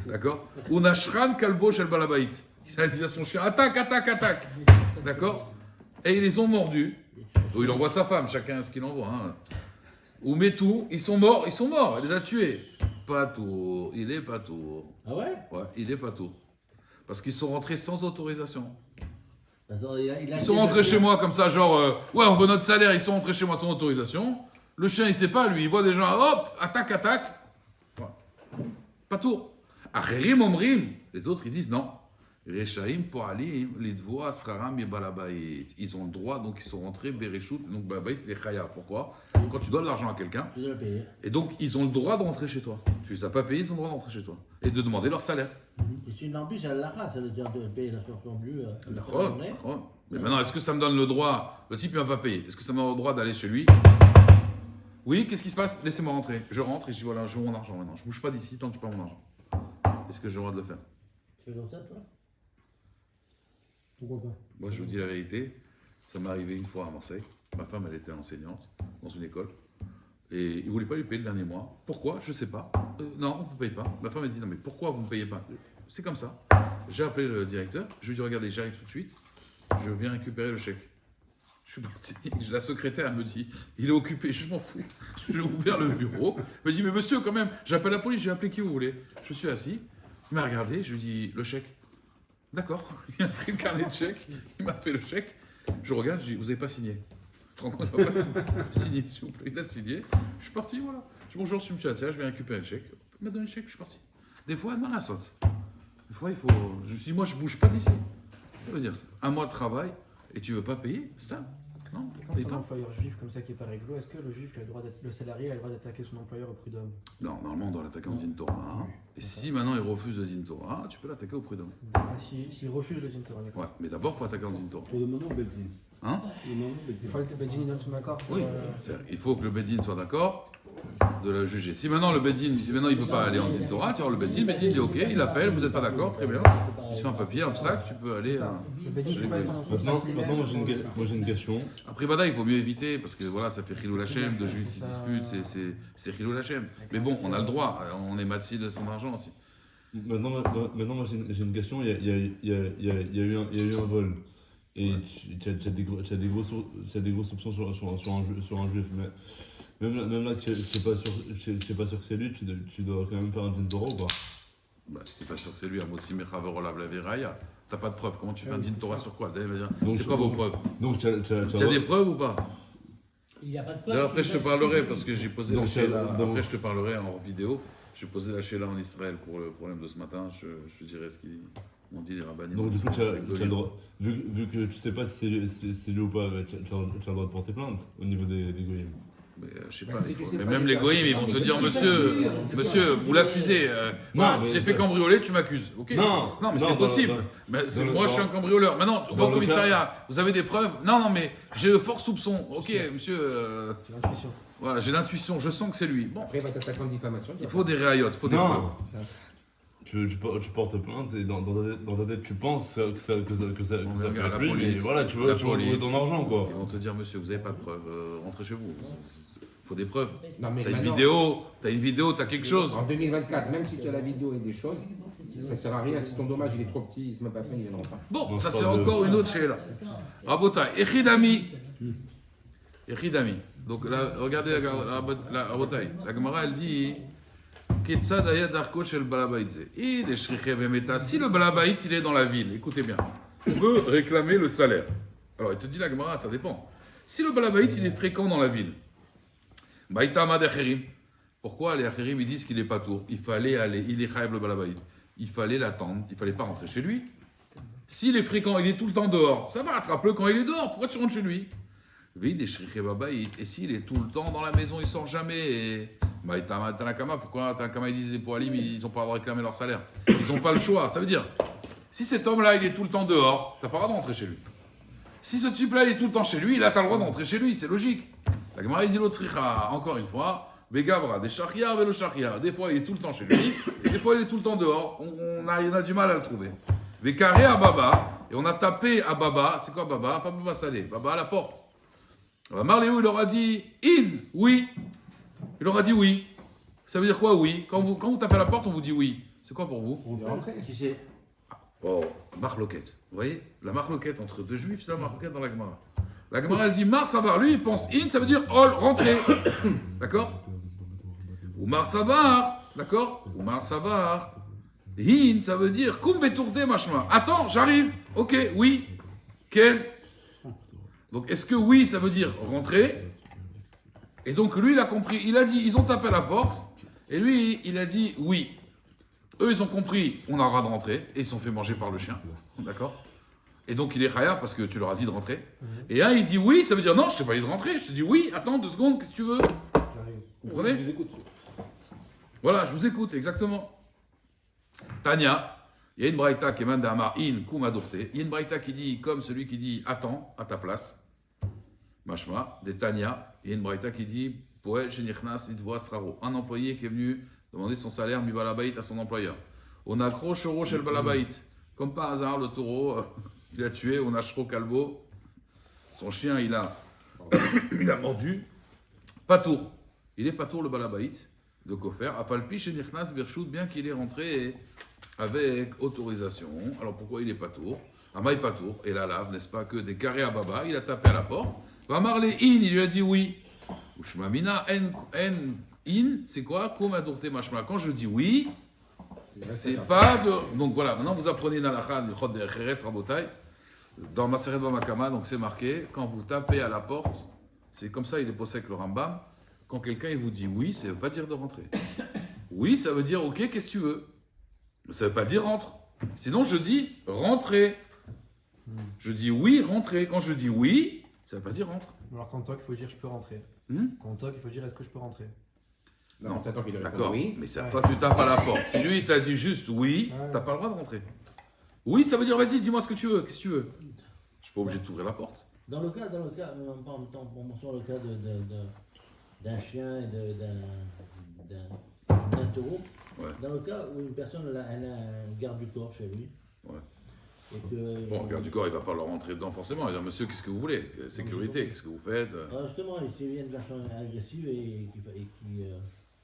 D'accord. Ou Nashran Kalbo chez le Balabait. Il a dit à son chien, attaque, attaque, attaque. D'accord. Et ils les ont mordus. Ou il envoie sa femme, chacun ce qu'il envoie. Hein. Ou Metou, ils sont morts, il les a tués. Pas tour, il est pas tour. Ah ouais? Ouais, il est pas tour. Parce qu'ils sont rentrés sans autorisation. Attends, Ils sont rentrés chez moi comme ça, genre, ouais, on veut notre salaire, ils sont rentrés chez moi sans autorisation. Le chien, il sait pas, lui, il voit des gens, hop, attaque, attaque. Ouais. Pas tour. Acherim omrim, les autres, ils disent non. Rechaim poalim, lidvoa, sraram, yebalabait. Ils ont le droit, donc ils sont rentrés, bereshut, donc balabait, les chaya. Pourquoi? Quand tu donnes de l'argent à quelqu'un, Tu dois le payer. et donc ils ont le droit de rentrer chez toi. Tu les as pas payés, ils ont le droit de rentrer chez toi. Et de demander leur salaire. Et c'est une embûche à l'ara, ça veut dire de payer la sur son dû. D'accord. Mais maintenant, est-ce que ça me donne le droit? Le type, il m'a pas payé. Est-ce que ça me donne le droit d'aller chez lui? Oui, qu'est-ce qui se passe? Laissez-moi rentrer. Je rentre et je dis voilà, je veux mon argent maintenant. Je bouge pas d'ici tant que tu pas mon argent. Est-ce que j'ai le droit de le faire? Tu fais comme ça, toi? Pourquoi pas? Moi, je vous dis la vérité. Ça m'est arrivé une fois à Marseille. Ma femme, elle était enseignante dans une école. Et ils ne voulaient pas lui payer le dernier mois. Pourquoi? Je ne sais pas. Non, on ne vous paye pas. Ma femme, elle dit non, mais pourquoi vous ne me payez pas? C'est comme ça. J'ai appelé le directeur. Je lui ai dit regardez, j'arrive tout de suite. Je viens récupérer le chèque. Je suis parti. La secrétaire, elle me dit il est occupé. Je m'en fous. J'ai ouvert le bureau. Elle me dit mais monsieur, quand même, j'appelle la police. J'ai appelé qui vous voulez. Je suis assis. Il m'a regardé. Je lui ai dit le chèque. D'accord. Il a pris le carnet de chèque. Il m'a fait le chèque. Je regarde. Je dis vous n'avez pas signé. Signé, s'il vous plaît. Il a signé. Je suis parti, voilà. Je dis bonjour, je suis monsieur Atia, je viens récupérer le chèque. Il m'a donné le chèque, je suis parti. Des fois, elle m'en la saute. Des fois, il faut. Je me suis dit, moi, je bouge pas d'ici. Ça veut dire ça. Un mois de travail et tu veux pas payer, c'est ça? Non, Et quand c'est un employeur juif comme ça qui est pas réglo, est-ce que le juif a le droit le salarié a le droit d'attaquer son employeur au prud'homme? Non, normalement, on doit l'attaquer en din Torah. Et si maintenant il refuse le din Torah, tu peux l'attaquer au prud'homme. S'il refuse le din Torah, d'accord. Ouais, mais d'abord, il faut attaquer en din Torah. Faut demander au Beddin. Hein? Demander au Beddin. Il faut que le Bedin il donne son accord. Oui, il faut que le Bedin soit d'accord de la juger. Si maintenant le Bedin, si maintenant il ne peut pas aller en din Torah, tu vois, le Bedin dit ok, il appelle, vous n'êtes pas d'accord, très bien. Tu fais un papier, un sac, tu peux aller. Le Bedin fait pas son Maintenant, moi j'ai une question. Après, Vada, il faut mieux éviter parce que voilà, ça fait Chilou Hachem, de juifs qui disputent, c'est Chilou Hachem. Mais bon, on a le droit, on est matzi de son argent aussi. Maintenant moi j'ai une question. Il y a eu un vol. Et tu as des gros soupçons sur un juif. Mais même là, je sais pas sûr que c'est lui, tu dois quand même faire un din Torah ou pas? Bah, si t'es pas sûr que c'est lui, Amotsi Mechaver la Veraya, t'as pas de preuves. Comment tu fais un din Torah sur quoi? C'est quoi vos preuves? Donc tu as des preuves ou pas? Il n'y a pas de preuve. D'ailleurs, après, je te parlerai parce que j'ai posé la chéla. donc- Après, je te parlerai en vidéo. J'ai posé la chéla en Israël pour le problème de ce matin. Je te dirai ce qu'il dit. On dit les rabbinim. Donc, du coup, tu as les le goyim. droit. Vu que tu sais pas si c'est lui ou pas, tu as le droit de porter plainte au niveau des goyim. Mais, je sais Bah, pas, si tu sais mais pas même déjà, les goyim, ils non, vont mais te si dire, tu sais monsieur, pas sûr, monsieur, vous l'accusez. Voilà, mais- tu t'es fait cambrioler, tu m'accuses. Ok. Non, mais non, c'est possible. Mais moi, je suis un cambrioleur. Maintenant, au dans le commissariat, vous avez des preuves? Non, mais j'ai de forts soupçons. Ok, monsieur, C'est l'intuition. voilà, j'ai l'intuition, je sens que c'est lui. Bon, Après, il va t'attaquer en diffamation. il faut des rayottes, il faut des Non. preuves. Tu portes plainte et dans ta tête, tu penses que ça On peut regarde être la lui, mais police, voilà, tu veux la retrouver police. ton argent, quoi. Ils vont te dire, monsieur, vous n'avez pas de preuves, rentrez chez vous. Il faut des preuves. Non, mais T'as une maintenant, vidéo, t'as quelque chose. en 2024, même si tu as la vidéo et des choses, ça sert à rien. Si ton dommage il est trop petit, c'est même pas peine, ils viendront pas. Bon, Non, ça je c'est parle de- encore une autre chez là. Rabotai, Echidami. Echidami. Donc là, regardez la Rabotai. La Gemara elle dit Ketzad ayad darko shel balabaitze. Et des shriche vemeta. Si le balabait il est dans la ville, écoutez bien, on veut réclamer le salaire. Alors il te dit la Gemara, ça dépend. Si le balabait il est fréquent dans la ville, Baïta amad acherim. Pourquoi les acherim ils disent qu'il est pas tour? Il fallait aller, il est chayav le balabait. Il fallait l'attendre, il fallait pas rentrer chez lui. S'il est fréquent, il est tout le temps dehors, ça va, attrape-le quand il est dehors, pourquoi tu rentres chez lui? Et s'il est tout le temps dans la maison, il sort jamais. Tanakama, pourquoi Tanakama ils disent les poalim, ils n'ont pas le droit de réclamer leur salaire? Ils n'ont pas le choix. Ça veut dire, si cet homme-là, il est tout le temps dehors, t'as pas le droit de rentrer chez lui. Si ce type-là, il est tout le temps chez lui, là, t'as le droit d'entrer chez lui, c'est logique. La Gemara dit l'autre encore une fois, Begavra, des shachia, vélo shachia. Des fois, il est tout le temps chez lui, et des fois, il est tout le temps dehors. On a du mal à le trouver. Vekaré à Baba, et on a tapé à Baba. C'est quoi Baba? Pas Baba Salé, Baba à la porte. Marléou, il aura dit in, oui. Il aura dit oui. Ça veut dire quoi, oui? Quand vous tapez à la porte, on vous dit oui. C'est quoi pour vous? Il est rentré. Qui c'est? Oh, marloquette. Vous voyez? La marloquette entre deux juifs, c'est la marloquette dans la Gemara. La Gemara, elle dit Mar Savar. Lui, il pense in, ça veut dire ol, rentrer. D'accord? Ou Mar Savar. D'accord? Ou Mar Savar. In, ça veut dire koum betourde machma. Attends, j'arrive. Ok, oui. Quel? Donc, est-ce que oui, ça veut dire rentrer? Et donc, lui, il a compris. Il a dit, ils ont tapé à la porte. Et lui, il a dit oui. Eux, ils ont compris, on a le droit de rentrer. Et ils se sont fait manger par le chien. D'accord? Et donc, il est khayar parce que tu leur as dit de rentrer. Et un, il dit oui, ça veut dire non, je t'ai pas dit de rentrer. Je te dis oui, attends 2 secondes, qu'est-ce que tu veux? J'arrive. Vous comprenez? Je vous écoute. Voilà, je vous écoute, exactement. Tania, il y a une braïta qui est mandama in kuma dorte. Il y a une braïta qui dit, comme celui qui dit attends à ta place. Mashma, des Tania. Il y a une braïta qui dit Poel shenichnas litvoa sraro. Un employé qui est venu demander son salaire mi balabait à son employeur. On a crochoro chez le balabait. Comme par hasard, le taureau, il a tué, on a shro calbo. Son chien, il a mordu. Patour. Il est patour le balabait de Kofer. Afalpi shenichnas birshut, bien qu'il est rentré avec autorisation. Alors pourquoi il est patour? Amaï patour. Et la lave, n'est-ce pas, que des carrés à baba. Il a tapé à la porte. Va marler in, il lui a dit oui. Ushmamina en in, c'est quoi? Koma dorte mashma. Quand je dis oui, c'est pas de. Donc voilà, maintenant vous apprenez une halakha du Chod de Cheretz Rabotai, dans Maseret Bamakama, donc c'est marqué, quand vous tapez à la porte, c'est comme ça, il est possèque le Rambam, quand quelqu'un il vous dit oui, ça veut pas dire de rentrer. Oui, ça veut dire ok, qu'est-ce que tu veux? Ça veut pas dire rentre. Sinon je dis rentrer. Je dis oui, rentrer. Quand je dis oui, ça veut pas dire rentre. Alors quand toque, il faut dire je peux rentrer. Quand toque, il faut dire est-ce que je peux rentrer. Non, t'attends qu'il réponde D'accord, oui. mais ça, toi tu tapes à la porte. Si lui il t'a dit juste oui, Ouais. t'as pas le droit de rentrer. Oui, ça veut dire vas-y, dis-moi ce que tu veux, qu'est-ce que tu veux? Je suis pas obligé de t'ouvrir la porte. Dans le cas, on mentionne le cas d'un chien et d'un taureau. Ouais. Dans le cas où une personne elle a un garde du corps chez lui. Ouais. Et que, Bon, garde du corps, il va pas leur rentrer dedans forcément. Il va dire monsieur, qu'est-ce que vous voulez? Sécurité, qu'est-ce que vous faites? Alors justement, s'il y a une version agressive et qui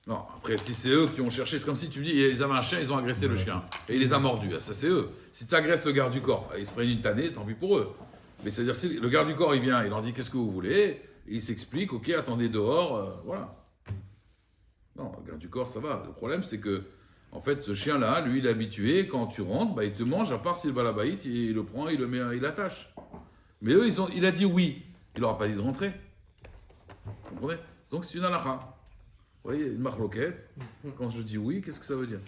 Non, après, si c'est eux qui ont cherché, c'est comme si tu me dis, ils avaient un chien, ils ont agressé le chien. Et il les a mordus. Ah, ça, c'est eux. Si tu agresses le garde du corps, ils se prennent une tannée, tant pis pour eux. Mais c'est-à-dire, si le garde du corps, il vient, il leur dit, qu'est-ce que vous voulez? Et il s'explique, ok, attendez dehors, voilà. Non, le garde du corps, ça va. Le problème, c'est que, en fait, ce chien-là, lui, il est habitué, quand tu rentres, bah, il te mange, à part s'il va la baïte, il le prend, il le met, il l'attache. Mais eux, il a dit oui. Il leur a pas dit de rentrer. Vous comprenez? Donc, c'est une halakha. Vous voyez, une marloquette. Quand je dis oui, qu'est-ce que ça veut dire?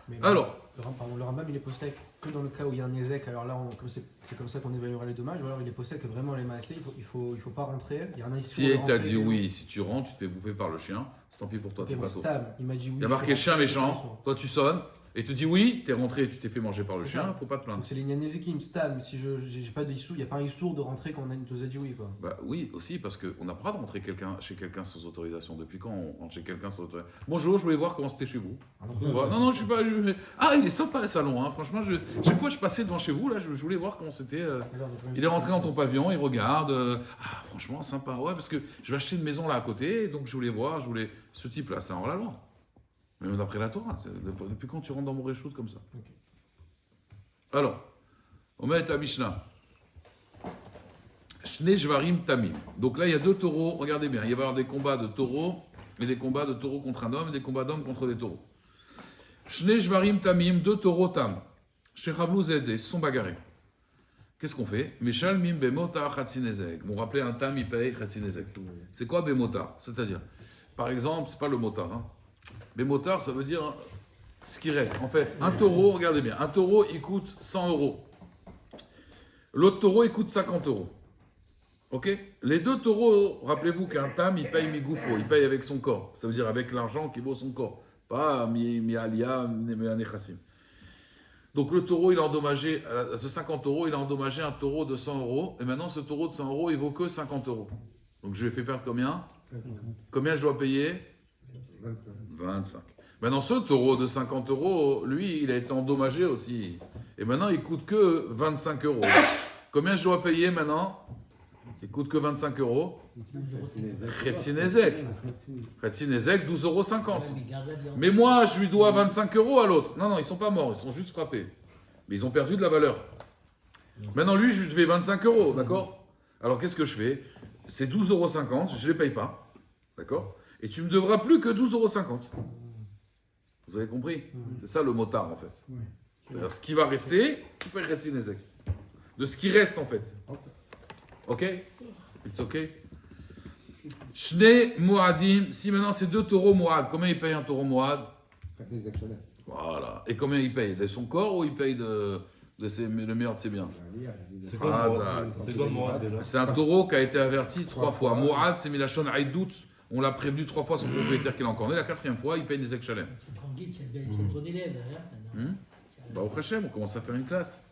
Mais Alors, le Rambam il est possèque que dans le cas où il y a un Nézek, alors là comme c'est comme ça qu'on évaluera les dommages, ou alors il est possèque que vraiment les Maasé, il faut pas rentrer, il y a un Si il t'a dit oui, si tu rentres, tu te fais bouffer par le chien, c'est tant pis pour toi, Ok, t'es bon, pas sauvé. Stam, il m'a dit oui. Il y a je marqué suis chien rentré, méchant, toi tu sonnes, et tu dis oui, t'es rentré, tu t'es fait manger par le C'est chien, ça. faut pas te plaindre. Donc c'est les Nézekim, Stam, si j'ai pas d'issou, il n'y a pas un issour de rentrer quand on nous a dit oui quoi. Bah oui, aussi, parce qu'on n'a pas le droit de rentrer chez quelqu'un sans autorisation. Depuis quand on rentre chez quelqu'un sans autorisation? Bonjour, je voulais voir comment c'était chez vous. Ah, donc, Non, non, je suis pas. Ah, il est sympa le salon, hein. Franchement, chaque fois que je passais devant chez vous, là, je voulais voir comment c'était. d'accord, donc, même Il si est rentré c'est- dans ton pavillon, il regarde. Ah, franchement, sympa, ouais, parce que je vais acheter une maison là à côté, donc je voulais voir, ce type-là, c'est hors la loi. Même d'après la Torah, depuis quand tu rentres dans mon réchoute comme ça? Ok. Alors, on met à Mishnah. Shne Jvarim Tamim. Donc là, il y a 2 taureaux, regardez bien, il va y avoir des combats de taureaux, et des combats de taureaux contre un homme, et des combats d'hommes contre des taureaux. Shne Jvarim Tamim, 2 taureaux tam. Shechavlu Zedze, ils se sont bagarrés. Qu'est-ce qu'on fait? Meshal Mim Bemota Chatzinezek. Vous vous rappelez, un tam, il paye Chatzinezek. C'est quoi Bemota? C'est-à-dire, par exemple, c'est pas le motard. Hein. Bemotard, ça veut dire ce qui reste. En fait, un taureau, regardez bien, un taureau, il coûte 100 €. L'autre taureau, il coûte 50 €. Ok? Les 2 taureaux, rappelez-vous qu'un tam, il paye mi-goufo, il paye avec son corps. Ça veut dire avec l'argent qui vaut son corps. Pas mi-alia, mi-anechassim. Donc le taureau, il a endommagé, à ce 50 €, il a endommagé un taureau de 100 €. Et maintenant, ce taureau de 100 €, il vaut que 50 €. Donc je lui ai fait perdre combien? Combien je dois payer? 25. Maintenant, ce taureau de 50 €, lui, il a été endommagé aussi. Et maintenant, il coûte que 25 €. Combien je dois payer maintenant? Il coûte que 25 €. Chetzinezek. Chetzinezek, 12,50 €. Mais moi, je lui dois 25 € à l'autre. Non, non, ils sont pas morts, ils sont juste frappés. Mais ils ont perdu de la valeur. Maintenant, lui, je lui devais 25 €, d'accord? Alors, qu'est-ce que je fais? C'est 12,50 €, je ne les paye pas. D'accord? Et tu me devras plus que 12,50 €. Vous avez compris? C'est ça le motard, en fait. C'est-à-dire, ce qui va rester, tu payes Chetzinezek. De ce qui reste, en fait. Ok? It's ok? Shne Moadim, si maintenant c'est 2 taureaux Moad, combien il paye un taureau Moad? Voilà. Et combien il paye? De son corps ou il paye le meilleur de ses biens? C'est quoi le Mourad déjà? C'est un taureau qui a été averti 3 fois. Moad, c'est Milachon Aïdout. On l'a prévenu 3 fois son propriétaire qu'il a encore né. La 4e fois, il paye des Ekchalem. C'est tranquille, c'est un bon élève. Hein, Bah, au Hachem, on commence à faire une classe.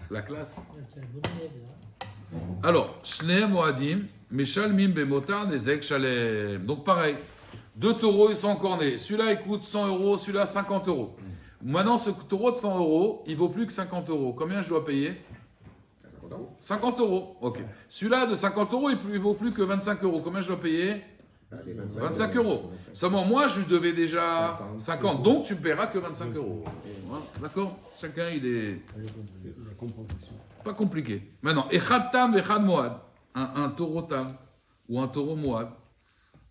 La classe. c'est un bon élève. Là. Alors, Shne Moadim, Meshal Mim Bemotar, des Ekchalem. Donc pareil, 2 taureaux, ils sont encore nés. Celui-là, il coûte 100 €, celui-là, 50 €. Maintenant, ce taureau de 100 €, il vaut plus que 50 €. Combien je dois payer? 50 €. Ok. Celui-là de 50 €, il vaut plus que 25 €. Combien je dois payer? 25 €. Seulement, moi, je lui devais déjà 50. Donc, tu ne paieras que 25 €. Voilà. D'accord? Chacun, il est La compensation. pas compliqué. Maintenant, Echad Tam, Echad Moad. Un taureau Tam ou un taureau Moad.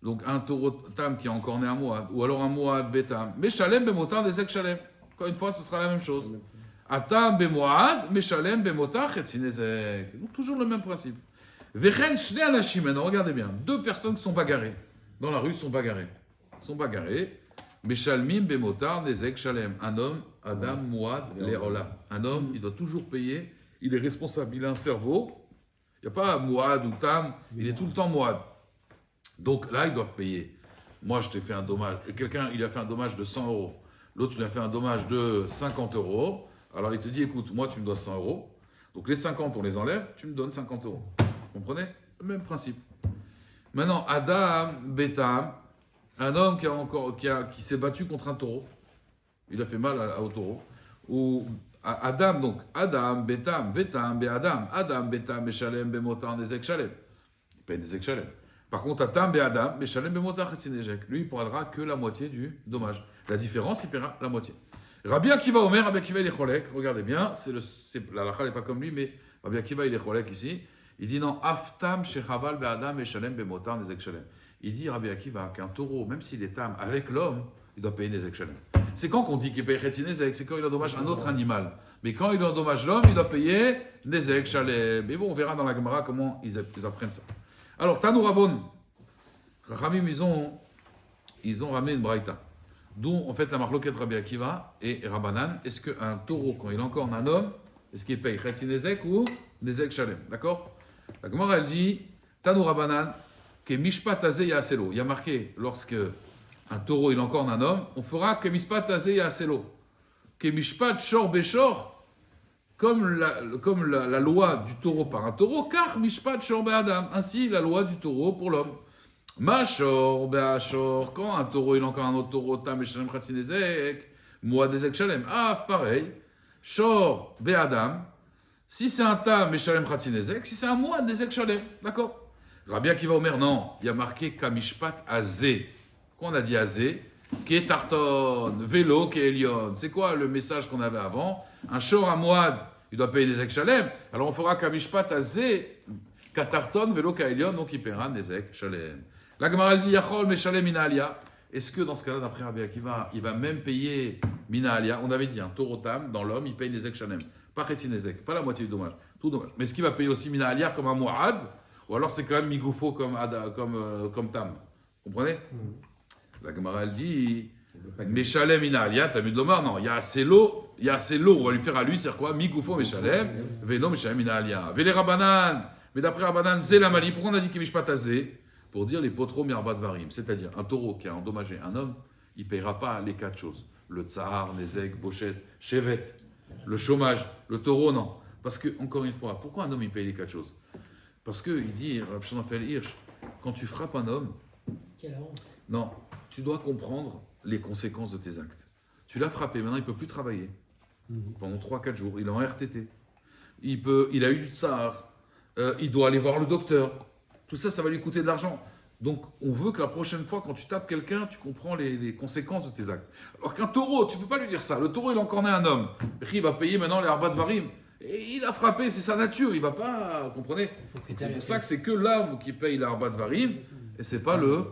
Donc, un taureau Tam qui est encore né à Moad. Ou alors un Moad Betam. Mais Shalem, Bemotar, des Ek-Shalem. Encore une fois, ce sera la même chose. Atam, Bemoad, Meshalem, Bemotar, Chetzinezek. Donc, toujours le même principe. Vechen Shne Anashim. Maintenant, regardez bien. 2 personnes qui sont bagarrées. Dans la rue, sont bagarrées. Meshalmim, Bemotar, des Ek-Shalem. Un homme, Adam, Moad, Leolam. Un homme, il doit toujours payer. Il est responsable. Il a un cerveau. Il n'y a pas Moad ou Tam. Il est tout le temps Moad. Donc là, ils doivent payer. Moi, je t'ai fait un dommage. Quelqu'un, il a fait un dommage de 100 €. L'autre, il a fait un dommage de 50 €. Alors, il te dit, écoute, moi, tu me dois 100 €. Donc, les 50, on les enlève. Tu me donnes 50 €. Vous comprenez? Le même principe. Maintenant, Adam, Betam, un homme qui s'est battu contre un taureau. Il a fait mal au taureau. Ou Adam, donc, Adam, Betam, Betam, Beadam. Adam, Betam, Beshalem, Bemotar, des Ek-Shalem. Il paye des Ek-Shalem. Par contre, Atam, Beadam, Beshalem, Bemotar, Chetzinezek. Lui, il ne paiera que la moitié du dommage. La différence, il paiera la moitié. Rabbi Akiva Omer, Rabbi Akiva, il est cholek. Regardez bien, la lacha n'est pas comme lui, mais Rabbi Akiva, il est cholek ici. Il dit non, Aftam, Shechaval, Beadam, Beshalem, Bemotar, des Ek-Shalem. Il dit, Rabbi Akiva, qu'un taureau, même s'il est tam avec l'homme, il doit payer des Ek-Shalem. C'est quand qu'on dit qu'il paye Chetzinezek, c'est quand il endommage un autre animal. Mais quand il endommage l'homme, il doit payer des Ek-Shalem. Mais bon, on verra dans la Gemara comment ils apprennent ça. Alors, Tanou Rabon, Rachamim, ils ont ramené une braïta. D'où, en fait, la marloquette Rabbi Akiva et Rabbanan. Est-ce qu'un taureau, quand il est encore un homme, est-ce qu'il paye Chetzi Nezek ou Nezek Shalem? D'accord? La Gemara, elle dit, Tanu Rabbanan, que Mishpat Azeh Yaselo. Il y a marqué, lorsque un taureau, il est encore un homme, on fera que Mishpat Azeh Yaselo. Que Mishpat Shor Beshor, comme la loi du taureau par un taureau, car Mishpat Shor Be'adam. Ainsi, la loi du taureau pour l'homme. Mashor Be'ashor, quand un taureau, il est encore un autre taureau, Tam Shalem Chatzi Nezek, Moa Nezek Shalem. Ah, pareil. Shor Be'adam. Si c'est un Tam Shalem Chatzi Nezek, si c'est un Moa Nezek Shalem. D'accord? Rabbi Akiva Omer, non, il y a marqué Kamishpat Azé. Quand on a dit Azé, Ketarton, Vélo, Kélion. C'est quoi le message qu'on avait avant? Un Shor Amouad, il doit payer Nezek Shalem. Alors on fera Kamishpat Azé, Katarton, Vélo, Kélion, donc il paiera Nezek Shalem. La Gemara dit Yachol, Meshalem, Mina Alia. Est-ce que dans ce cas-là, d'après Rabbi Akiva, il va même payer Mina Alia? On avait dit un taureau tam, dans l'homme, il paye Nezek Shalem. Pas Chetzi Nezek, pas la moitié du dommage. Tout dommage. Mais est-ce qu'il va payer aussi Mina Alia comme un Mouad? Ou alors c'est quand même Migoufo comme Tam. Vous comprenez? La Gemara elle dit Meshalem Inalia, t'as mis de l'Omar? Non, il y a assez l'eau, on va lui faire à lui, c'est quoi? Migoufo Meshalem, Veno Meshalem Inalia. Vele Rabanan, mais d'après Rabanan, Zelamali, pourquoi on a dit Kimishpat Azé? Pour dire les potros mirbat varim, c'est-à-dire un taureau qui a endommagé un homme, il ne payera pas les 4 choses. Le tsar, Nezek, Bochet, Chevet, le chômage, le taureau, non. Parce que, encore une fois, pourquoi un homme il paye les 4 choses? Parce qu'il dit, Rav Shonafel Hirsch, quand tu frappes un homme, Quelle honte. non, tu dois comprendre les conséquences de tes actes. Tu l'as frappé, maintenant il ne peut plus travailler. Pendant 3-4 jours, il est en RTT. Il a eu du tsar, il doit aller voir le docteur. Tout ça, ça va lui coûter de l'argent. Donc, on veut que la prochaine fois, quand tu tapes quelqu'un, tu comprends les conséquences de tes actes. Alors qu'un taureau, tu ne peux pas lui dire ça. Le taureau, il a encore né un homme. Il va payer maintenant les Arbat Varim. Et il a frappé, c'est sa nature, il ne va pas, vous comprenez? C'est pour ça que c'est que l'homme qui paye l'Arbat Varim, et c'est pas le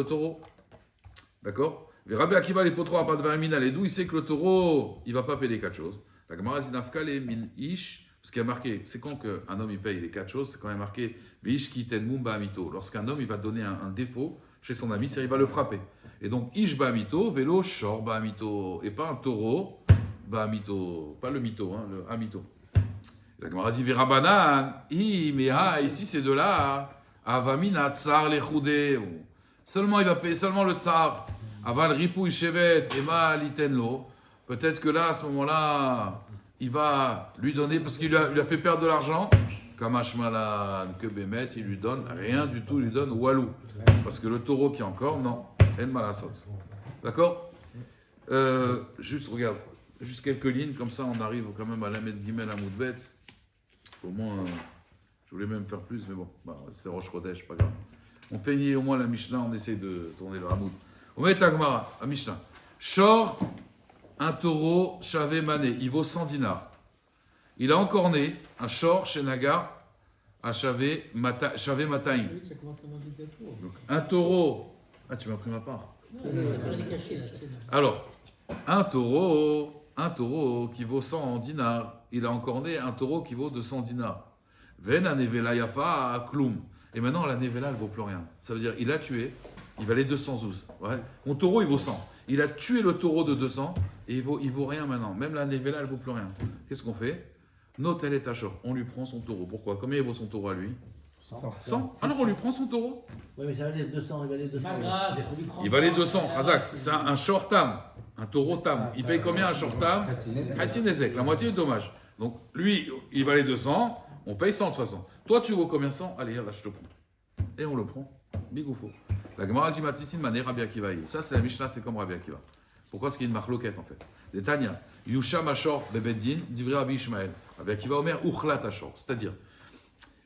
taureau. D'accord? Mais Rabbi Akiva, les potros Arbat Varim, d'où il sait que le taureau, il ne va pas payer les 4 choses. La Gemara dit Nafkale min ish, parce qu'il y a marqué, c'est quand qu'un homme il paye les 4 choses, c'est quand il y a marqué Vish kiten mumba amito. Lorsqu'un homme il va donner un défaut chez son ami, c'est-à-dire il va le frapper. Et donc ish ba amito, vélo shor ba amito, et pas un taureau. Amito, pas le mytho, hein, le amito. La Gemara dit Virabanan, ici c'est de là, avamina tsar lechoudé. Seulement il va payer seulement le tsar. Aval ripou shevet ema litenlo. Peut-être que là, à ce moment-là, il va lui donner, parce qu'il lui a fait perdre de l'argent. Kamash malan, que Bémet, il lui donne rien du tout, il lui donne walou. Parce que le taureau qui est encore, non, en malasot. D'accord? Juste, regarde. Juste quelques lignes, comme ça on arrive quand même à la mettre guillemets à Moudbet. Au moins, je voulais même faire plus, mais bon, c'est Roche Chodesh, pas grave. On peignait au moins la Mishnah, on essaie de tourner le Hamoud. On met Agmara, à Mishnah. Shor, un taureau, Chavé Mané, il vaut 100 dinars. Il a encore né un Shor chez Nagar, à Chavé Mataïm. Oui, ça commence à manger bientôt. Donc, un taureau. Ah, tu m'as pris ma part. Non, ça paraît caché là. Alors, un taureau qui vaut 100 dinars, il a encore né un taureau qui vaut 200 dinars. Ven nevela yafa kloum. Et maintenant, la nevela, elle ne vaut plus rien. Ça veut dire, il a tué, il valait 212. Ouais. Mon taureau, il vaut 100. Il a tué le taureau de 200 et il vaut rien maintenant. Même la nevela, elle ne vaut plus rien. Qu'est-ce qu'on fait? Notel et tachor. On lui prend son taureau. Pourquoi? Combien il vaut son taureau à lui? 100. Alors on lui prend son taureau. Oui, mais ça valait 200, il valait 200. Pas grave, Il valait 200. Razak, c'est un short tam. Un taureau tam. Il paye combien un short tam? Hatzinezek, la moitié du dommage. Donc lui, il valait 200. On paye 100 de toute façon. Toi, tu vaux combien? 100? Allez, là, je te prends. Et on le prend. Bigoufo. La Gemara dit Matissin Mané Rabbi Akiva. Ça, c'est la Mishnah, c'est comme Rabbi Akiva. Pourquoi? Parce qu'il y a une marloquette en fait. Des Tanya. Yusha Mashor Bebeddin, divrei Rabbi Ishmael. Rabbi Akiva Omer, Uchlat Ashor. C'est-à-dire,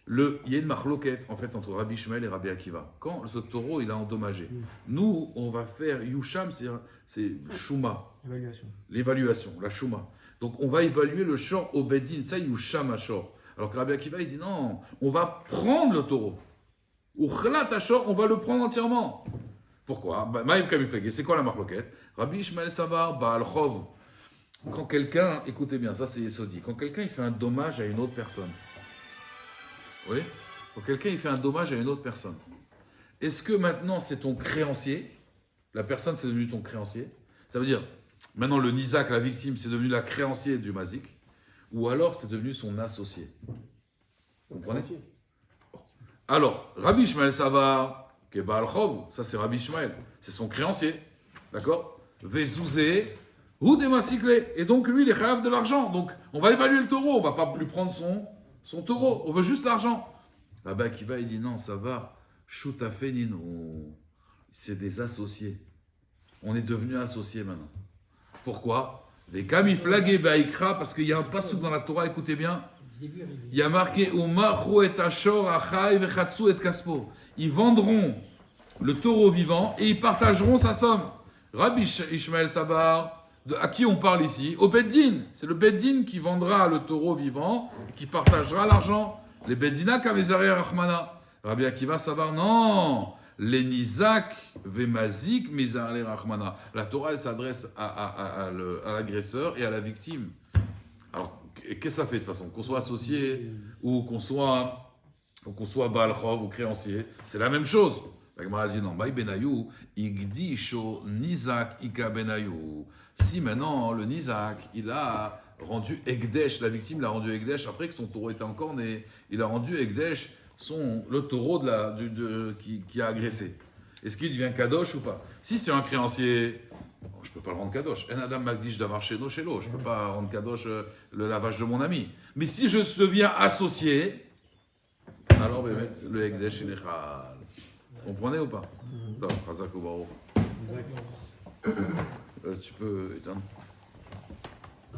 il y a une marloquette en fait entre Rabbi Ishmael et Rabbi Akiva. Quand ce taureau il a endommagé, nous on va faire Yusham, c'est Shuma. L'évaluation, la Shuma. Donc on va évaluer le shor au Beddin, ça Yusham Ashor. Alors que Rabbi Akiva il dit non, on va prendre le taureau. Uchlat Ashor, on va le prendre entièrement. Pourquoi? Maïm Kamifege, c'est quoi la marloquette? Rabbi Ishmael Savar, Baal Chov. Quand quelqu'un, écoutez bien, ça c'est Yesodi, quand quelqu'un il fait un dommage à une autre personne, oui, quand quelqu'un il fait un dommage à une autre personne, est-ce que maintenant c'est ton créancier? La personne c'est devenu ton créancier? Ça veut dire, maintenant le Nizak, la victime, c'est devenu la créancier du Mazik, ou alors c'est devenu son associé. Vous comprenez? Alors, Rabbi Ishmael Savar, qui est Baal Chov, ça c'est Rabbi Ishmael, c'est son créancier, d'accord? Vezouzé, ou des Masikle, et donc lui il est chayav de l'argent, donc on va évaluer le taureau, on va pas lui prendre son taureau, on veut juste l'argent. Rabbi Akiva il dit non, Savar, Shutafenin, c'est des associés. On est devenus associés maintenant. Pourquoi? Les kamiflagé baikra, parce qu'il y a un passouk dans la Torah, écoutez bien. Il y a marqué Umachu et Ashor achai vechatsu et kaspo. Ils vendront le taureau vivant et ils partageront sa somme. Rabbi Ishmael Sabar, à qui on parle ici? Au Beddin. C'est le Beddin qui vendra le taureau vivant et qui partagera l'argent. Les Beddina kavezare rachmana. Rabbi Akiva Sabar, non. Les Nizak vemazik mizarle rachmana. La Torah elle s'adresse à l'agresseur et à la victime. Alors, qu'est-ce que ça fait de toute façon? Qu'on soit associé ou qu'on soit Baal Chov ou créancier, c'est la même chose. La Gemara dit non, Baï Benayou, Igdisho Nizak Ika Benayou. Si maintenant le Nizak, il a rendu Egdesh, la victime l'a rendu Egdesh après que son taureau était encore né, il a rendu Egdesh le taureau qui a agressé. Est-ce qu'il devient Kadosh ou pas? Si c'est un créancier, je ne peux pas le rendre Kadosh. En Adam Magdish d'avoir chez l'eau. Je ne peux pas rendre Kadosh le lavage de mon ami. Mais si je deviens associé, alors le Egdesh il est Chal. Vous comprenez ou pas? Tu peux éteindre.